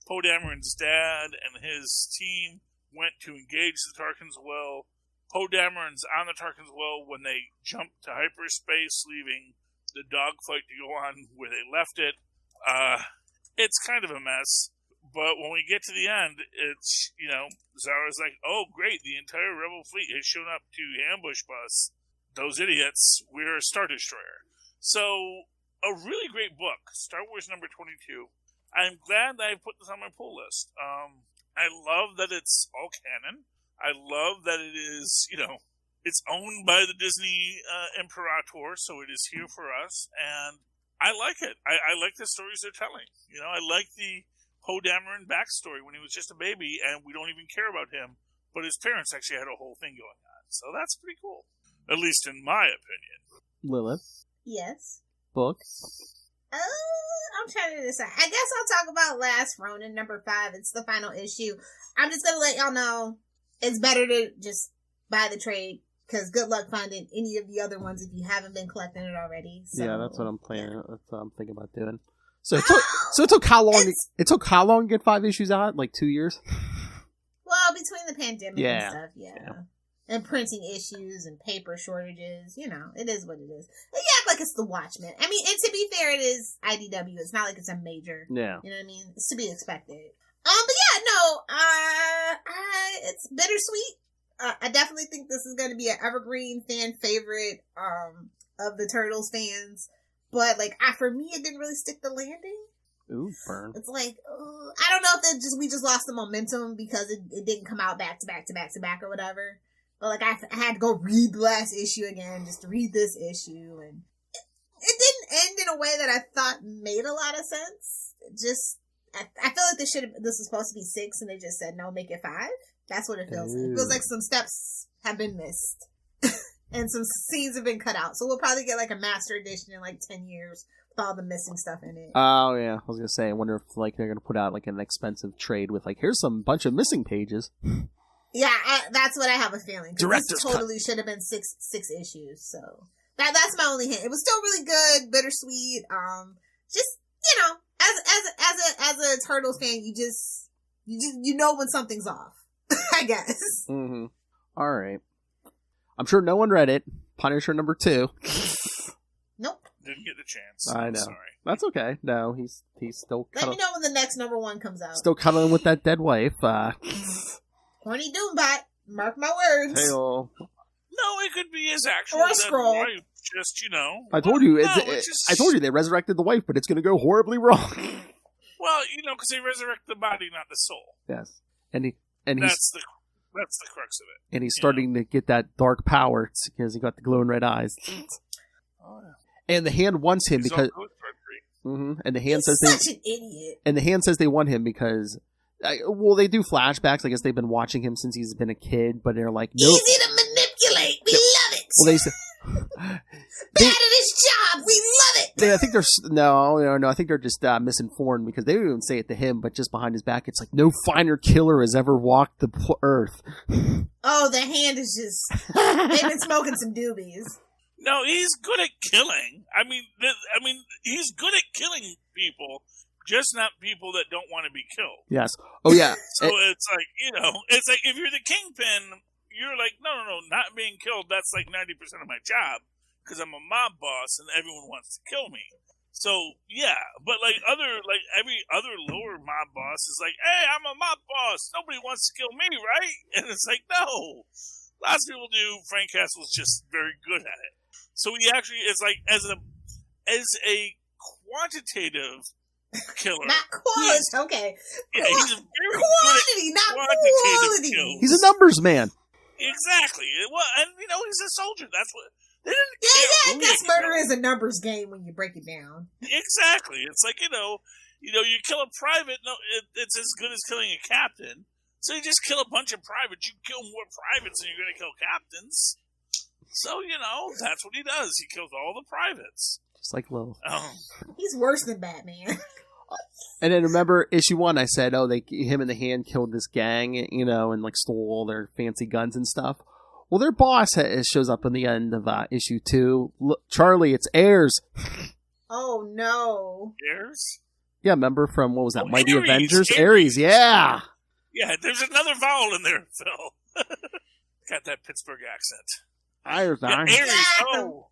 Poe Dameron's dad and his team went to engage the Tarkin's Will. Poe Dameron's on the Tarkin's Will when they jumped to hyperspace, leaving the dogfight to go on where they left it. It's kind of a mess. But when we get to the end, it's, Zara's like, oh, great, the entire Rebel fleet has shown up to ambush us. Those idiots, we're a Star Destroyer. So, a really great book, Star Wars number 22. I'm glad that I put this on my pull list. I love that it's all canon. I love that it is, it's owned by the Disney Imperator, so it is here for us. And I like it. I like the stories they're telling. I like the Poe Dameron backstory when he was just a baby, and we don't even care about him, but his parents actually had a whole thing going on. So that's pretty cool, at least in my opinion. Lilith? Yes? Book? I'm trying to decide. I guess I'll talk about Last Ronin, number 5. It's the final issue. I'm just going to let y'all know it's better to just buy the trade, because good luck finding any of the other ones if you haven't been collecting it already. So, yeah, that's what I'm planning. Yeah. That's what I'm thinking about doing. So it took how long? It took how long to get 5 issues out? Like 2 years? Well, between the pandemic and stuff, yeah. And printing issues and paper shortages, it is what it is. But yeah, like it's the Watchmen. I mean, and to be fair, it is IDW. It's not like it's a major. Yeah. You know what I mean? It's to be expected. But yeah, no. It's bittersweet. I definitely think this is going to be an evergreen fan favorite of the Turtles fans. But, like, for me, it didn't really stick the landing. Ooh, burn. It's like, I don't know if we just lost the momentum because it didn't come out back to back to back to back or whatever. But, like, I had to go read the last issue again just to read this issue. And it didn't end in a way that I thought made a lot of sense. I feel like this was supposed to be 6 and they just said, no, make it 5. That's what it feels like. It feels like some steps have been missed. And some scenes have been cut out. So we'll probably get like a master edition in like 10 years with all the missing stuff in it. Oh, yeah. I was going to say, I wonder if like they're going to put out like an expensive trade with like, here's some bunch of missing pages. Yeah, that's what I have a feeling. Director's this totally should have been six issues. So that's my only hint. It was still really good, bittersweet. Just, you know, as a Turtles fan, you know when something's off. I guess. Mm-hmm. All right. I'm sure no one read it. Punisher number 2. Nope. Didn't get the chance. I know. Sorry. That's okay. No, he's still Let me know when the next number 1 comes out. still cuddling with that dead wife. Horny Doombot. Mark my words. Hey-o. No, it could be his actual Or a dead scroll. wife. Just, you know. I told you. I I told you they resurrected the wife, but it's going to go horribly wrong. Well, you know, because they resurrect the body, not the soul. Yes, and he's That's the crux of it. and he's starting to get that dark power because he got the glowing red eyes. Oh, yeah. And the hand wants him He's because. all good for a treat. And the hand He's says such an idiot. And the hand says they want him because. Well, they do flashbacks. I guess they've been watching him since he's been a kid, but they're like, no. Easy to manipulate. We love it. Well, they say. Bad at his job. We love it. I think they're no. I think they're just misinformed because they don't even say it to him, but just behind his back, it's like no finer killer has ever walked the earth. Oh, the hand is just. They've been smoking some doobies. No, he's good at killing. I mean, he's good at killing people, just not people that don't want to be killed. Yes. Oh yeah. So it's like, you know, it's like if you're the kingpin, you're like, no, not being killed. That's like 90% of my job because I'm a mob boss and everyone wants to kill me. So yeah, but like every other lower mob boss is like, hey, I'm a mob boss. Nobody wants to kill me, right? And it's like, no, lots of people do. Frank Castle's just very good at it. So he actually is like as a quantitative killer. Not quality. Okay. Yeah, he's very quantity, good at not quantitative quality. kills. He's a numbers man. Exactly. Well, and you know he's a soldier. That's what they didn't. Yeah. I guess murder is a numbers game when you break it down. Exactly. It's like you kill a private. No, it's as good as killing a captain. So you just kill a bunch of privates. You kill more privates than you're going to kill captains. So, you know, that's what he does. He kills all the privates. Just like Lil. Oh. He's worse than Batman. And then remember issue 1, I said, him and the hand killed this gang, you know, and like stole all their fancy guns and stuff. Well, their boss shows up in the end of issue 2. Look, Charlie, it's Ayers. Oh, no. Ayers? Yeah, remember from, what was that, Mighty Ares, Avengers? Ares, yeah. Yeah, there's another vowel in there, Phil. Got that Pittsburgh accent. Ayers, yeah, Ares, oh.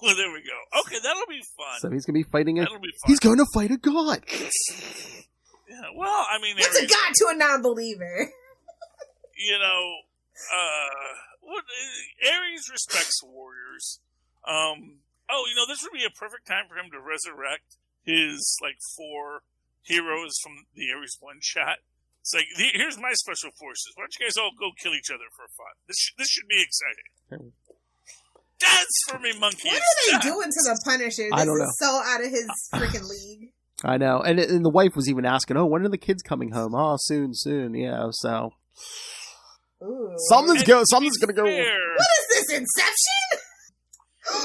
Well, there we go. Okay, that'll be fun. So he's going to be fighting That'll be fun. He's going to fight a god. Yeah, well, I mean... What's a god to a non-believer? You know, Ares respects warriors. You know, this would be a perfect time for him to resurrect his, 4 heroes from the Ares one-shot. It's like, here's my special forces. Why don't you guys all go kill each other for fun? This should be exciting. Dance for me, monkeys! What are they doing to the Punisher? I don't know. Is so out of his freaking league. I know. And the wife was even asking, when are the kids coming home? Oh, soon, yeah, so... Ooh. Something's going to go... What is this, Inception?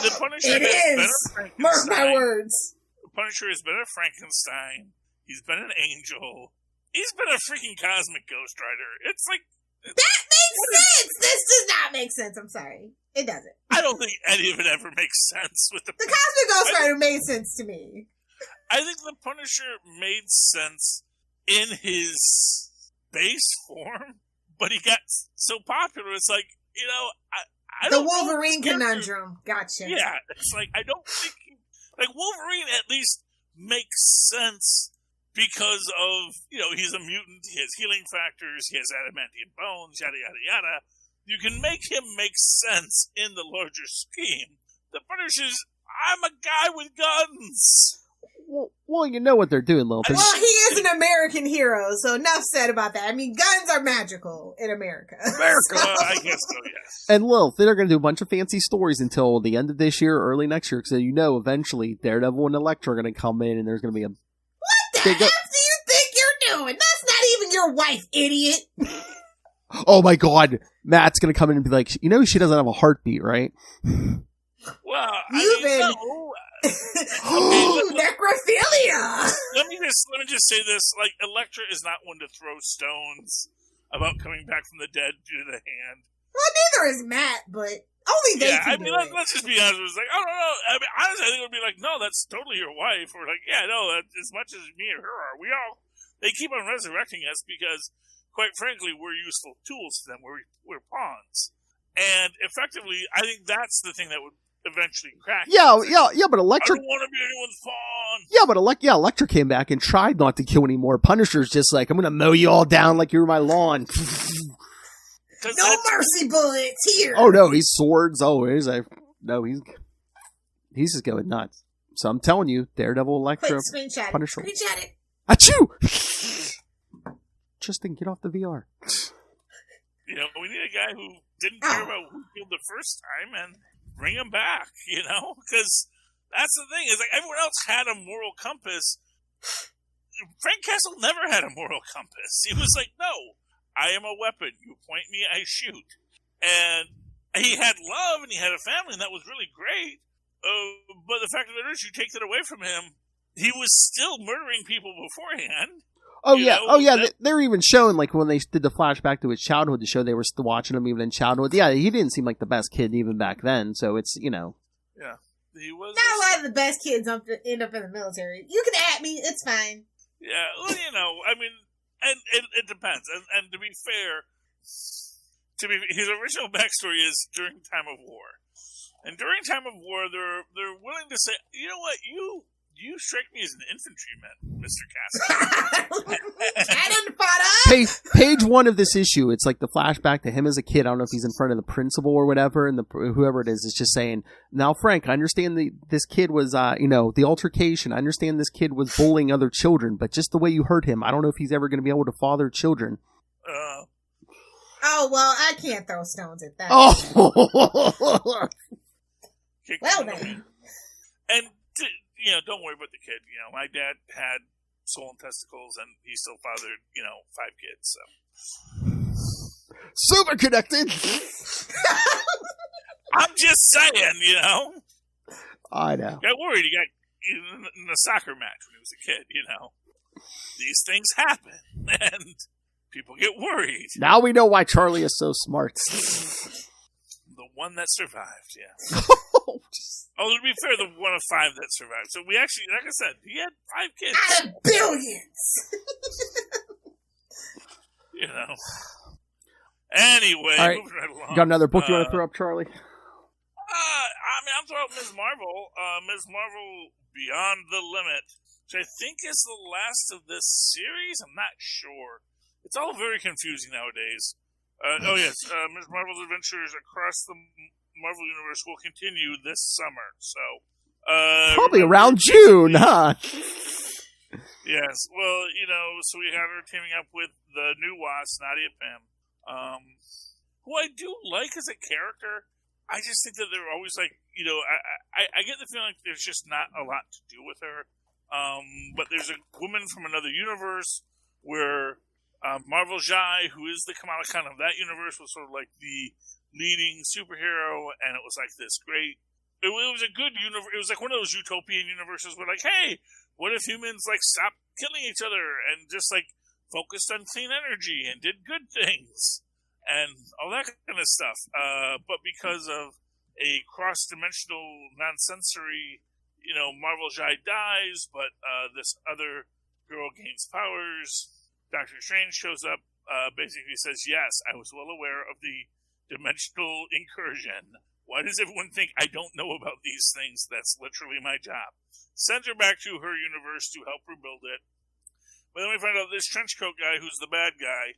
The Punisher It has is! been a Mark my Frankenstein. words. The Punisher has been a Frankenstein. He's been an angel. He's been a freaking cosmic Ghost Rider. It's like... That makes sense! This does not make sense, I'm sorry. It doesn't. I don't think any of it ever makes sense with the Cosmic Ghost Rider made sense to me. I think the Punisher made sense in his base form, but he got so popular, it's like, you know, I don't The Wolverine know conundrum. Gotcha. Yeah, it's like, I don't think... Wolverine at least makes sense because of, he's a mutant, he has healing factors, he has adamantium bones, yada, yada, yada. You can make him make sense in the larger scheme. The Punisher's, I'm a guy with guns. Well, you know what they're doing, Lil. Well, he is an American hero, so enough said about that. I mean, guns are magical in America. I guess so, yes. And Lil, they're going to do a bunch of fancy stories until the end of this year or early next year, because eventually Daredevil and Elektra are going to come in, and there's going to be a... What the F do you think you're doing? That's not even your wife, idiot. Oh my god, Matt's going to come in and be like, she doesn't have a heartbeat, right? Well, no. Necrophilia. Let me just say this: like, Elektra is not one to throw stones about coming back from the dead due to the hand. Well, neither is Matt, but only they can do it. Let's just be honest. It's like, I don't know. I mean, honestly, I think it would be like, no, that's totally your wife, or like, yeah, no, as much as me or her are, they keep on resurrecting us because, quite frankly, we're useful tools to them. We're pawns, and effectively, I think that's the thing that would eventually crack. Yeah, but Elektra... I don't want to be anyone's pawn. Yeah, but Elektra came back and tried not to kill anymore. Punisher's just like, I'm going to mow you all down like you were my lawn. No mercy bullets here. Oh, no, he's swords. Oh, he's just going nuts. So I'm telling you, Daredevil, Elektra, Punisher. Screenshot it. Achoo! Justin, get off the VR. We need a guy who didn't care about who killed the first time and bring him back, because that's the thing, is like everyone else had a moral compass. Frank Castle never had a moral compass. He was like, no, I am a weapon. You point me, I shoot. And he had love and he had a family, and that was really great. But the fact of it is, you take that away from him, he was still murdering people beforehand. They're even showing, like, when they did the flashback to his childhood to show they were still watching him even in childhood. Yeah, he didn't seem like the best kid even back then, so it's, Yeah. He was... Not a lot of the best kids end up in the military. You can at me, it's fine. Yeah, well, I mean, and it depends. And to be fair, his original backstory is during time of war. And during time of war, they're willing to say, you know what, you strike me as an infantryman, Mr. Castle. Page 1 of this issue, it's like the flashback to him as a kid. I don't know if he's in front of the principal or whatever, and whoever it is just saying, now, Frank, I understand this kid was, the altercation. I understand this kid was bullying other children, but just the way you hurt him, I don't know if he's ever going to be able to father children. Oh, well, I can't throw stones at that. Oh! Well, then. And... don't worry about the kid. My dad had soul and testicles, and he still fathered, 5 kids, so. Super connected! I'm just saying, I know. Got worried. He got in a soccer match when he was a kid, These things happen, and people get worried. Now we know why Charlie is so smart. The one that survived, yeah. Oh, to be fair, the one of 5 that survived. So we actually, like I said, he had 5 kids. Out of billions! Anyway, right. moving right along. You got another book you want to throw up, Charlie? I'm throwing up Ms. Marvel. Ms. Marvel Beyond the Limit, which I think is the last of this series. I'm not sure. It's all very confusing nowadays. Yes, Ms. Marvel's adventures across the Marvel Universe will continue this summer, so... Probably around June, huh? Yes, well, so we have her teaming up with the new Wasp, Nadia Pym, who I do like as a character. I just think that they're always like, I get the feeling like there's just not a lot to do with her. But there's a woman from another universe where Marvel Jai, who is the Kamala Khan of that universe, was sort of like the leading superhero, and it was like this great... It was a good universe. It was like one of those utopian universes where, like, hey, what if humans, like, stopped killing each other and just, like, focused on clean energy and did good things and all that kind of stuff. But because of a cross-dimensional, non-sensory, Marvel Jai dies, but this other girl gains powers. Doctor Strange shows up, basically says, yes, I was well aware of the dimensional incursion. Why does everyone think I don't know about these things? That's literally my job. Sends her back to her universe to help rebuild it. But then we find out this trench coat guy, who's the bad guy,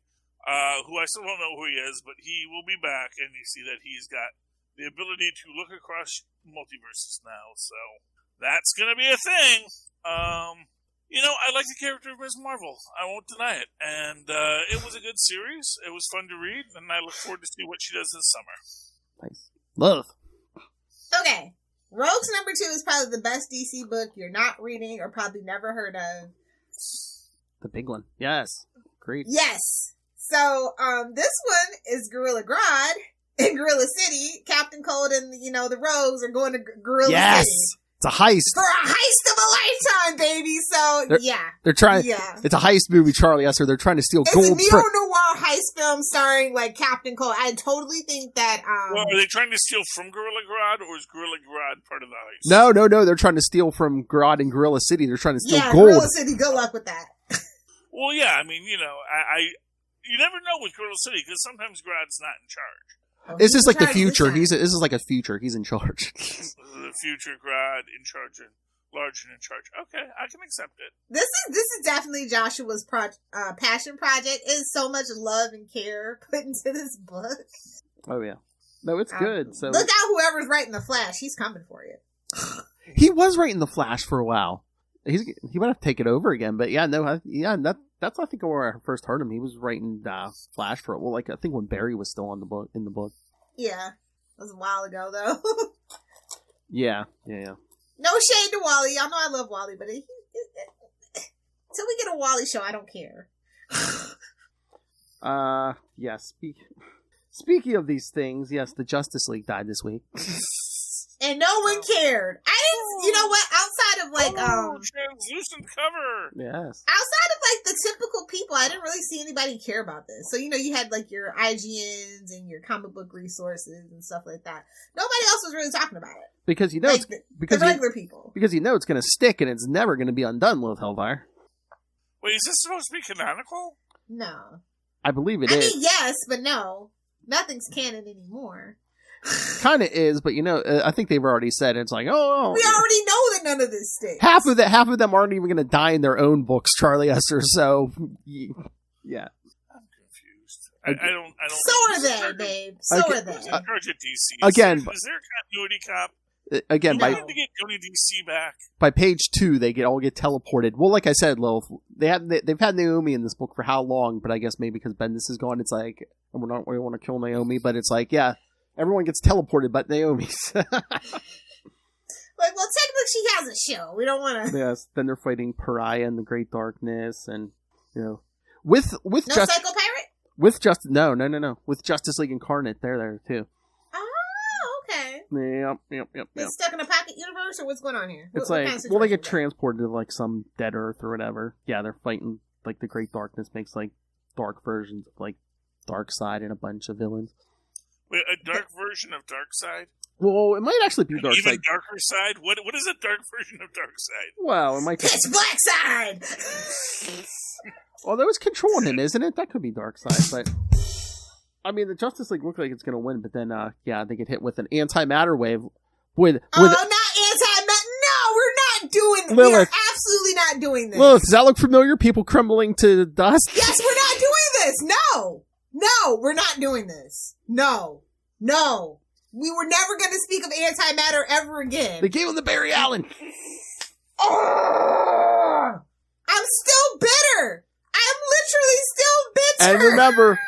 who I still don't know who he is, but he will be back, and you see that he's got the ability to look across multiverses now. So that's going to be a thing. I like the character of Ms. Marvel. I won't deny it. And it was a good series. It was fun to read, and I look forward to see what she does this summer. Nice. Love. Okay. Rogues number 2 is probably the best DC book you're not reading or probably never heard of. The big one. Yes. Great. Yes. So, this one is Gorilla Grodd in Gorilla City. Captain Cold and, the Rogues are going to Gorilla Yes. City. It's a heist. For a heist of a lifetime, baby. So, They're trying. Yeah. It's a heist movie, Charlie Esser. They're trying to steal It's gold. a neo-noir heist film starring, Captain Cold. I totally think that, Well, are they trying to steal from Gorilla Grodd, or is Gorilla Grodd part of the heist? No. They're trying to steal from Grodd in Gorilla City. They're trying to steal gold. Gorilla City. Good luck with that. Well, yeah, I mean, you never know with Gorilla City, because sometimes Grodd's not in charge. This is like the future. This is like a future. He's in charge. The future Grodd in charge and large and in charge. Okay, I can accept it. This is definitely Joshua's passion project. It is so much love and care put into this book. Oh yeah, no, it's good. So look out, whoever's writing the Flash, he's coming for you. He was writing the Flash for a while. He might have to take it over again, but that's I think where I first heard him. He was writing Flash for I think when Barry was still in the book. Yeah, it was a while ago though. Yeah. No shade to Wally. Y'all know I love Wally, but until we get a Wally show, I don't care. Yeah. Speaking of these things, yes, the Justice League died this week. And no one cared. I didn't, you know what, outside of translucent cover. Yes. Outside of the typical people, I didn't really see anybody care about this. So, you had your IGNs and your comic book resources and stuff like that. Nobody else was really talking about it. Because the regular people. Because it's going to stick and it's never going to be undone, Lilith Hellfire. Wait, is this supposed to be canonical? No. I believe it is. I mean, yes, but no. Nothing's canon anymore. Kind of is, but I think they've already said it. It's like, oh, we already know that none of this sticks. Half of them aren't even going to die in their own books, Charlie Esser. So, yeah. I'm confused. I don't. So are they, babe. So are they. In charge of DC. Again, is there a continuity cop? Again, by to get Tony DC back. By page 2, they all get teleported. Well, like I said, Lilith, they've had Naomi in this book for how long? But I guess maybe because Bendis is gone, it's like we want to kill Naomi, but it's like, yeah. Everyone gets teleported but Naomi's. Well, technically she has a show. We don't want to... Yes, then they're fighting Pariah in the Great Darkness, and, with no Psycho Pirate? With No. With Justice League Incarnate, they're there, too. Oh, okay. Yep. They're stuck in a pocket universe, or what's going on here? It's they get transported to, some dead Earth or whatever. Yeah, they're fighting, the Great Darkness makes, dark versions of, Darkseid and a bunch of villains. Wait, a dark version of Darkseid? Well, it might actually be Darkseid. Even darker side? What is a dark version of Darkseid? Well, it might be... It's Black Side! Although it's controlling him, isn't it? That could be Darkseid, but... I mean, the Justice League look like it's going to win, but then, they get hit with an antimatter wave not antimatter! No, we're not doing... Lilith. We are absolutely not doing this. Lilith, does that look familiar? People crumbling to dust? Yes, we're not doing this! No, we're not doing this. No. We were never going to speak of antimatter ever again. They gave him the Barry Allen. I'm still bitter. I'm literally still bitter. And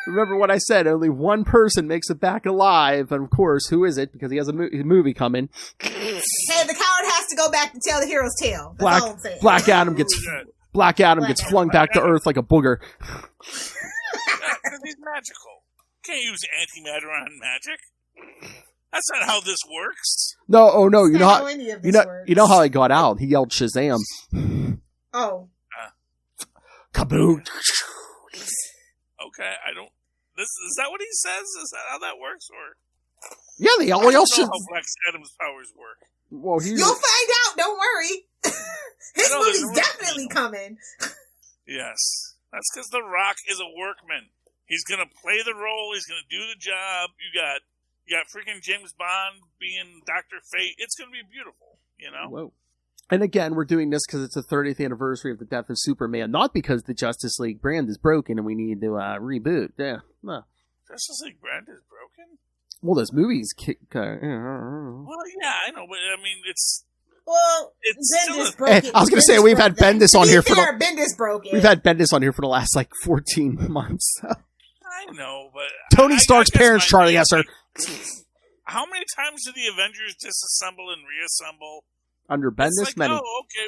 remember what I said. Only one person makes it back alive. And of course, who is it? Because he has a movie coming. Hey, the coward has to go back to tell the hero's tale. That's all I'm saying. Black Adam gets flung back to Earth like a booger. Because he's magical. Can't use antimatter on magic. That's not how this works. No, oh no, you know how he got out. He yelled Shazam. Oh. Kaboom. Okay, is that what he says? Is that how that works? Or yeah, they all I don't know how Black Adam's powers work. Well, you'll find out. Don't worry. His movie's definitely coming. Yes, that's because The Rock is a workman. He's gonna play the role. He's gonna do the job. You got freaking James Bond being Dr. Fate. It's gonna be beautiful. Whoa. And again, we're doing this because it's the 30th anniversary of the death of Superman, not because the Justice League brand is broken and we need to reboot. Yeah, no. Justice League brand is broken? Well, those movies kick. Well, yeah, I know, but I mean, it's Bendis still broke it. I was going to say we've had Bendis on here for Bendis broke it. we've had Bendis on here for the last 14 months. I know, but Tony Stark's I guess parents, my- Charlie Esser. How many times do the Avengers disassemble and reassemble? Under It's Bendis, like, many. oh, okay,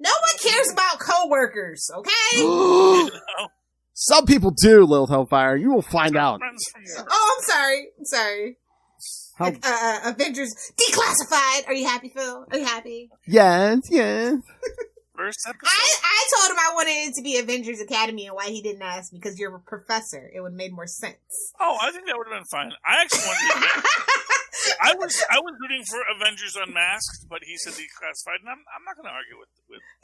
No one cares about coworkers, okay? you know, Some people do, Lilith Hellfire. You will find out. friends from work. Oh, I'm sorry. How? Avengers Declassified. Are you happy, Phil? Are you happy? Yes. First episode. I told him I wanted it to be Avengers Academy, and why he didn't ask me, because you're a professor. It would have made more sense. Oh, I think that would have been fine. I actually wanted to. I was rooting for Avengers Unmasked, but he said Declassified, and I'm not going to argue with.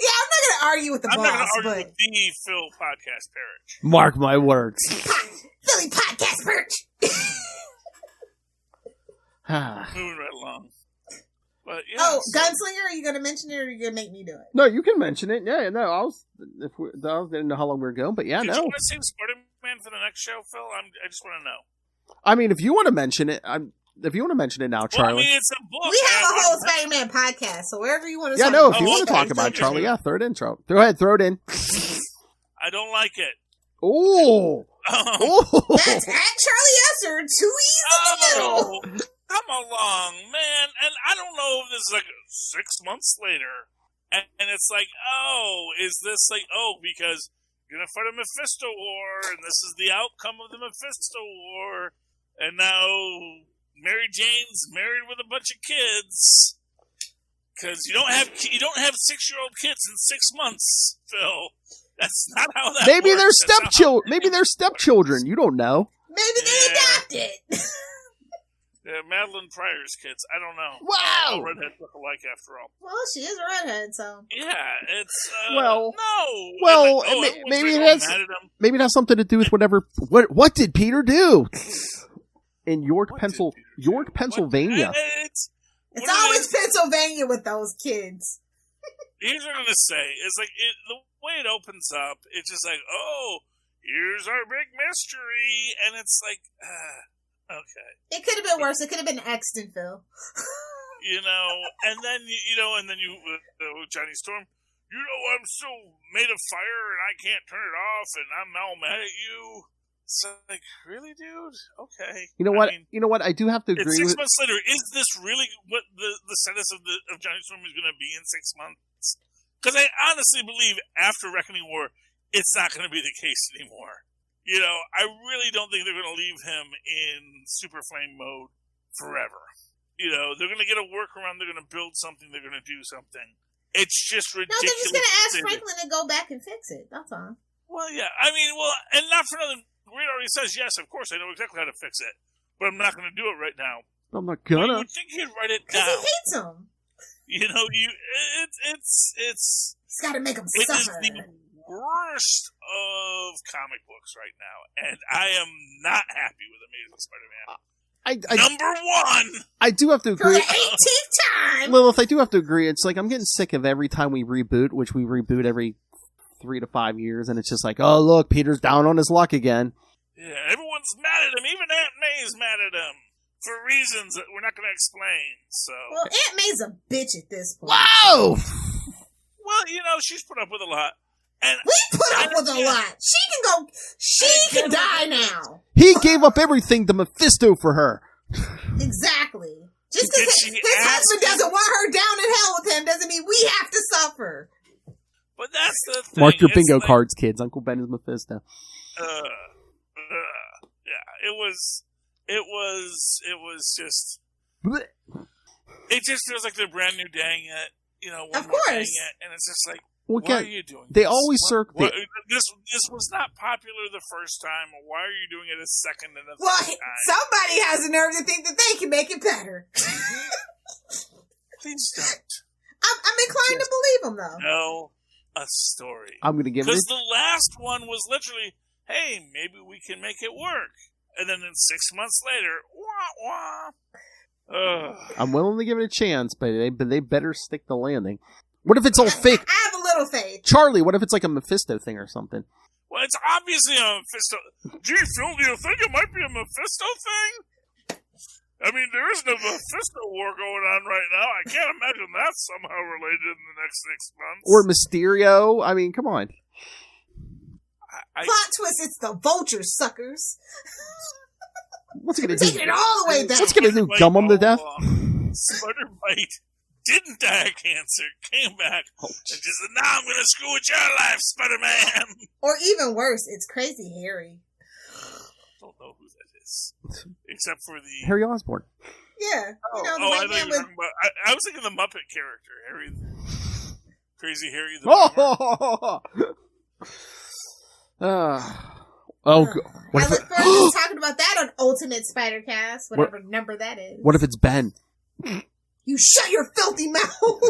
Yeah, I'm not going to argue with the I'm not boss, going to argue but with the Phil podcast, Perich. Mark my words. Philly podcast Perch. Moving right along. But yeah. Oh, so- Gunslinger, are you going to mention it, or are you going to make me do it? No, you can mention it. Yeah, no, I didn't know how long we were going, but yeah, Did no. you want to save Spider-Man for the next show, Phil? I just want to know. I mean, if you want to mention it, if you want to mention it now, Well, Charlie. I mean, it's a book. We have a and- whole Spider-Man podcast, so wherever you want to Yeah, talk no, about if you Oh, want to okay, talk about it, okay. Charlie, yeah, throw it in, Charlie. Go ahead, throw it in. I don't like it. Oh, oh. That's at Charlie Esser, 2 E's in the middle. Oh, come along, man. And I don't know if this is like 6 months later. And it's like, oh, is this like, oh, because you're going to fight a Mephisto war, and this is the outcome of the Mephisto war, and now Mary Jane's married with a bunch of kids. Because you don't have 6-year-old kids in 6 months, Phil. That's not how that Maybe works. they're That's not how stepchildren. it Maybe they're works. stepchildren. You don't know. Maybe they adopted. Yeah, Madeline Pryor's kids. I don't know. Wow. All redheads look alike after all. Well, she is a redhead, so. Yeah, it's Well, no. well, And like, maybe everyone's it like, has- mad at him. Maybe it has something to do with whatever. What did Peter do in York, What did Peter do? York, Pennsylvania? It's It's what it always is- Pennsylvania with those kids. Here's what I'm gonna say. It's like the way it opens up. It's just like, oh, here's our big mystery, and it's like, okay, It could have been worse. It could have been Exton, Phil. you know. And then Johnny Storm. You know, I'm so made of fire, and I can't turn it off, and I'm now mad at you. So, like, really, dude? Okay. You know what? I mean, You know what? I do have to it's agree 6 with. months later. Is this really what the status of Johnny Storm is going to be in 6 months? Because I honestly believe after Reckoning War, it's not going to be the case anymore. You know, I really don't think they're going to leave him in Super Flame mode forever. You know, they're going to get a workaround. They're going to build something. They're going to do something. It's just No, ridiculous. they're just going to ask say that. Franklin to go back and fix it. That's all. Well, yeah. I mean, and not for nothing. Green already says, yes, of course, I know exactly how to fix it. But I'm not going to do it right now. I'm not You gonna. would think he'd write it Because down. he hates him. You know, it's He's got to make him it is suffer. the worst of comic books right now, and I am not happy with Amazing Spider-Man. Number one. I do have to For the agree. 18th time. Lilith, I do have to agree. It's like I'm getting sick of every time we reboot, which we reboot every 3 to 5 years, and it's just like, oh look, Peter's down on his luck again. Yeah, everyone's mad at him. Even Aunt May's mad at him for reasons that we're not going to explain. So, Well, Aunt May's a bitch at this point. Whoa! well, you know, she's put up with a lot. And We put up with a lot. She can die now. He gave up everything to Mephisto for her. Exactly. Just Did because she his ask husband him? doesn't want her down in hell with him doesn't mean we have to suffer. But that's the thing. Mark your It's bingo like, cards, kids. Uncle Ben is Mephisto. Yeah, it was just. Blech. It just feels like they're brand new dang it. You know, one Of more dang course. it, and it's just like, Well, why are again, you doing they this? always What- this was not popular the first time. Why are you doing it a second and a Well, third time? somebody has the nerve to think that they can make it better. Please don't I'm inclined to believe them, though. tell a story. I'm going to give it. Because the last one was literally, hey, maybe we can make it work. And then 6 months later, wah, wah. Ugh. I'm willing to give it a chance, but they better stick the landing. What if it's all fake? I have a little faith. Charlie, what if it's like a Mephisto thing or something? Well, it's obviously a Mephisto. Gee, Phil, do you think it might be a Mephisto thing? I mean, there is no Mephisto war going on right now. I can't imagine that's somehow related in the next 6 months. Or Mysterio? I mean, come on. Plot twist, it's the Vultures, suckers. What's he going to do? Taking it all the way back. What's he going to do, gum him to death? Spider-Bite didn't die of cancer, came back, and just said, now I'm going to screw with your life, Spider-Man. Or even worse, it's Crazy Harry. Don't know who that is. Except for the... Harry Osborn. Yeah. I thought you were talking about... I was thinking the Muppet character, Harry... Crazy Harry the Oh, I look forward to talking about that on Ultimate Spider-Cast, whatever number that is. What if it's Ben? You shut your filthy mouth!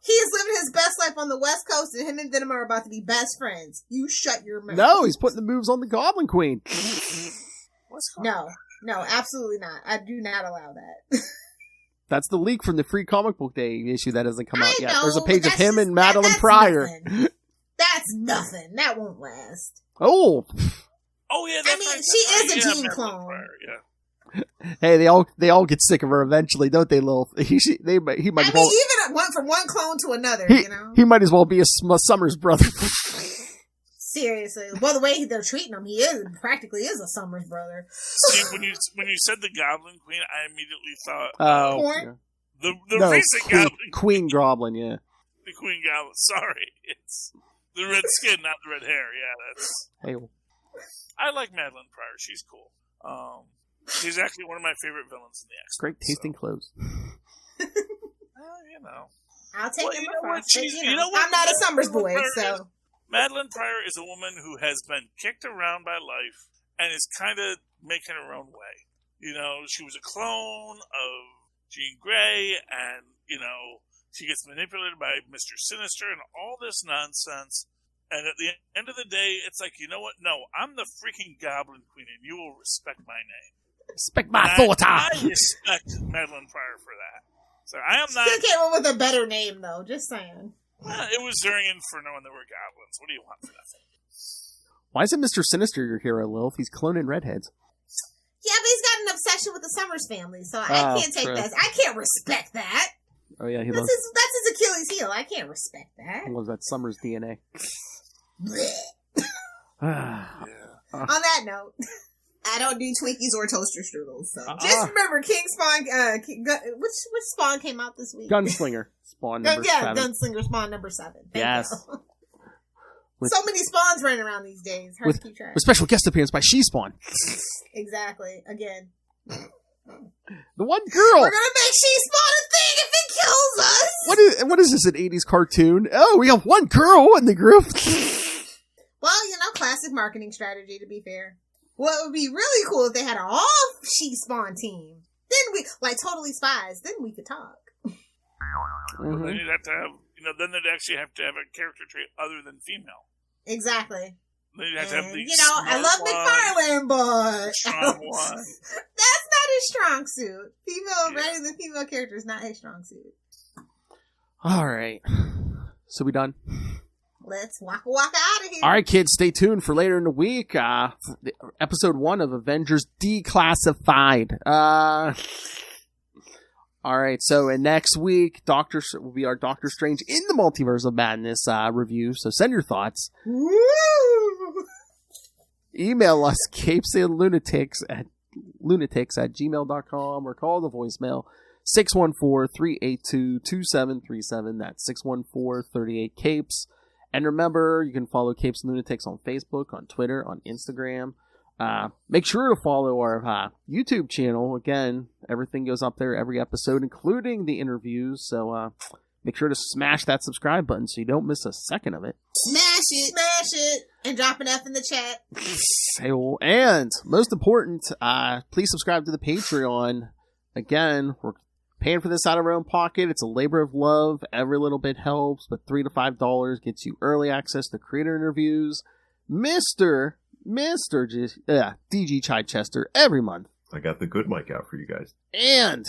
He is living his best life on the West Coast, and him and Venom are about to be best friends. You shut your mouth. No, he's putting the moves on the Goblin Queen. No, absolutely not. I do not allow that. That's the leak from the Free Comic Book Day issue that hasn't come out yet. know, There's a page of him and Madeline that's Pryor. Nothing. That's nothing. That won't last. Oh, yeah. I mean, she is a gene clone. Pryor, yeah. Hey, they all get sick of her eventually, don't they, Lil? He might. Even from one clone to another, He might as well be a Summers brother. Seriously. Well, the way they're treating him, he practically is a Summers brother. See, when you said the Goblin Queen, I immediately thought the recent Goblin Queen Goblin, yeah. The Queen Goblin. Sorry, it's the red skin, not the red hair. Yeah, that's. Hey. I like Madeline Pryor. She's cool. She's actually one of my favorite villains in the X. Great tasting clothes. I'll take it. You know what? I'm not a Summers boy, so. Madeline Pryor is a woman who has been kicked around by life and is kind of making her own way. She was a clone of Jean Grey, and, she gets manipulated by Mr. Sinister and all this nonsense. And at the end of the day, it's like, you know what? No, I'm the freaking Goblin Queen, and you will respect my name. Respect my authority. I respect Madeline Pryor for that. So I am not. Still came up with a better name, though. Just saying. It was during Inferno when there were goblins. What do you want for that? Why isn't Mr. Sinister your hero, Lilith? He's cloning redheads. Yeah, but he's got an obsession with the Summers family, so I can't take that. I can't respect that. Oh yeah, that's his Achilles heel. I can't respect that. He loves that Summers DNA. On that note, I don't do Twinkies or toaster strudels. So just remember, King Spawn. Which Spawn came out this week? Gunslinger Spawn number 7. Gunslinger Spawn number 7. Yes. So many Spawns running around these days. Hard to keep track. With special guest appearance by She Spawn. Exactly. Again. The one girl. We're gonna make She Spawn a thing if it kills us. What is this, an 80s cartoon? Oh, we have one girl in the group. Well, classic marketing strategy, to be fair. What would be really cool if they had an all-She Spawn team. Then we, like Totally Spies, then we could talk. Mm-hmm. Then you'd have to have, then they'd actually have to have a character trait other than female. Exactly. Then you'd have to have the I love McFarlane, but strong one. That's not his strong suit. Writing the female character is not his strong suit. All right. So we done? Let's waka out of here. All right, kids, stay tuned for later in the week. Episode 1 of Avengers Declassified. All right, so next week, will be our Doctor Strange in the Multiverse of Madness review. So send your thoughts. Woo! Email us, CapesandLunatics@gmail.com, or call the voicemail 614-382-2737. That's 614-38-CAPES. And remember, you can follow Capes and Lunatics on Facebook, on Twitter, on Instagram. Make sure to follow our YouTube channel. Again, everything goes up there every episode, including the interviews. So make sure to smash that subscribe button so you don't miss a second of it. Smash it, and drop an F in the chat. And most important, please subscribe to the Patreon. Again, we're paying for this out of our own pocket. It's a labor of love. Every little bit helps, but $3 to $5 gets you early access to creator interviews. Mr. DG Chichester every month. I got the good mic out for you guys. And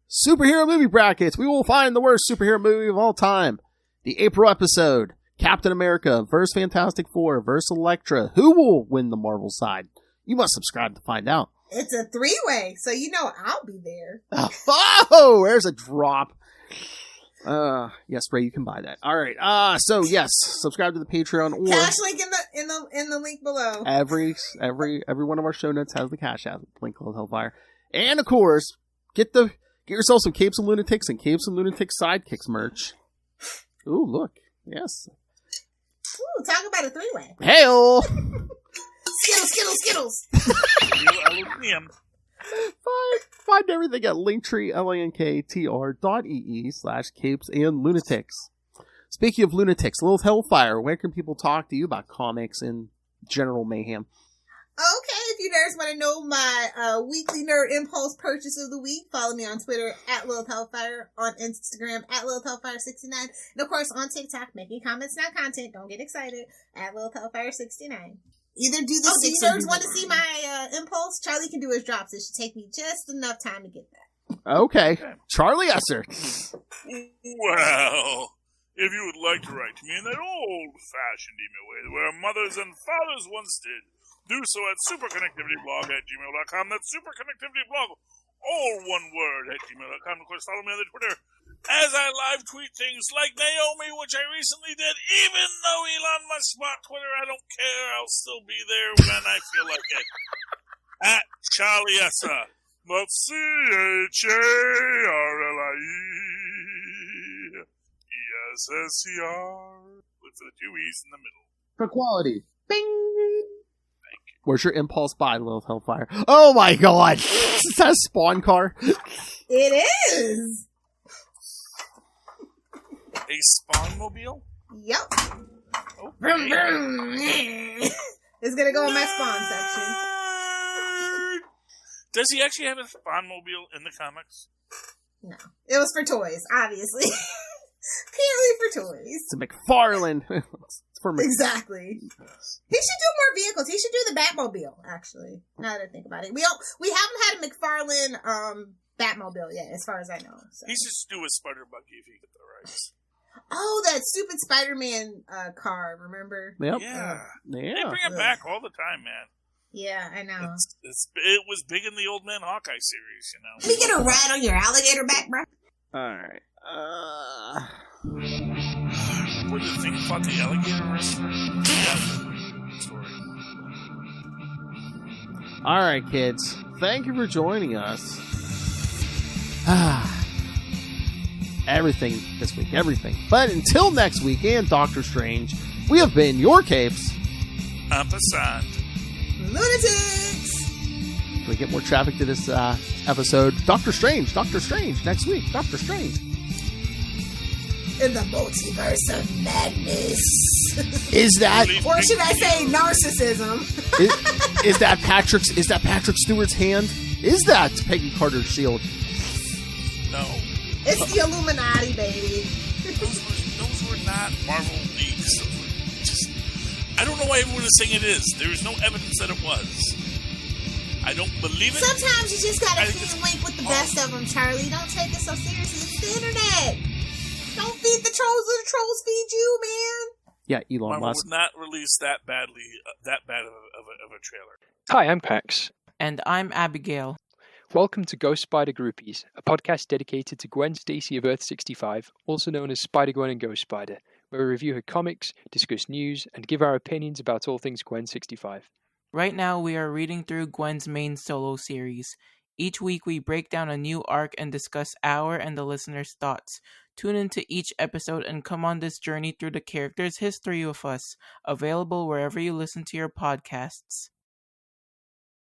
superhero movie brackets. We will find the worst superhero movie of all time. The April episode, Captain America vs. Fantastic Four vs. Elektra. Who will win the Marvel side? You must subscribe to find out. It's a 3-way, so you know I'll be there. Oh, there's a drop. Yes, Ray, you can buy that. All right. So yes, subscribe to the Patreon or Cash link in the link below. Every one of our show notes has the Cash App link called Hellfire. And of course, get yourself some Capes and Lunatics and Capes and Lunatics Sidekicks merch. Ooh, look. Yes. Ooh, talk about a 3-way. Hey-oh! Skittles. Find everything at Linktree, linktr.ee/Capes and Lunatics. Speaking of Lunatics, Lilith Hellfire, where can people talk to you about comics and general mayhem? Okay, if you nerds want to know my weekly nerd impulse purchase of the week, follow me on Twitter at Lilith Hellfire, on Instagram at Lilith Hellfire69, and of course on TikTok, making comments, not content, don't get excited, at Lilith Hellfire69. Either do the do you nerds want to see my impulse? Charlie can do his drops. It should take me just enough time to get that. Okay. Charlie Esser. Well, if you would like to write to me in that old-fashioned email way where mothers and fathers once did, do so at superconnectivityblog@gmail.com. That's superconnectivityblog, all one word, at gmail.com. Of course, follow me on the Twitter as I live tweet things like Naomi, which I recently did. Even though Elon Musk bought Twitter, I don't care. I'll still be there when I feel like it. At Charlie Essa. That's CHARLIE ESSER. Look for the 2 E's in the middle. For quality. Bing! Where's your impulse buy, Lilith Hellfire? Oh my god! Is that a Spawn car? It is! A Spawn mobile? Yep. Okay. Vroom, vroom. It's gonna go in my Spawn section. Does he actually have a Spawn mobile in the comics? No. It was for toys, obviously. Purely for toys. It's a McFarlane. It's for Exactly. He should do more vehicles. He should do the Batmobile, actually. Now that I think about it. We haven't had a McFarlane Batmobile yet, as far as I know. So. He should do a Spider Buggy if he get the rights. Oh, that stupid Spider-Man car, remember? Yep. Yeah. Yeah. They bring it back all the time, man. Yeah, I know. It was big in the Old Man Hawkeye series, you know. Can we get a ride on your alligator back, bro? Alright. Where the thing fought the alligator wrestler? Yeah. Story. Alright, kids. Thank you for joining us. Everything this week, everything. But until next week and Doctor Strange, we have been your Capes. Ampersand. Lunatics! If we get more traffic to this episode, Doctor Strange, next week, Doctor Strange. In the multiverse of madness. Is that... Or should I say narcissism? is that Patrick Stewart's hand? Is that Peggy Carter's shield? No. It's the Illuminati, baby. Those were not Marvel leaks. I don't know why everyone is saying it is. There is no evidence that it was. I don't believe it. Sometimes you just gotta feed and wink with the best of them, Charlie. Don't take it so seriously. It's the internet. Don't feed the trolls, the trolls feed you, man. Yeah, Elon Marvel Musk would not release that bad of a trailer. Hi, I'm Pax. And I'm Abigail. Welcome to Ghost Spider Groupies, a podcast dedicated to Gwen Stacy of Earth 65, also known as Spider-Gwen and Ghost Spider, where we review her comics, discuss news, and give our opinions about all things Gwen 65. Right now, we are reading through Gwen's main solo series. Each week, we break down a new arc and discuss our and the listener's thoughts. Tune into each episode and come on this journey through the character's history with us, available wherever you listen to your podcasts.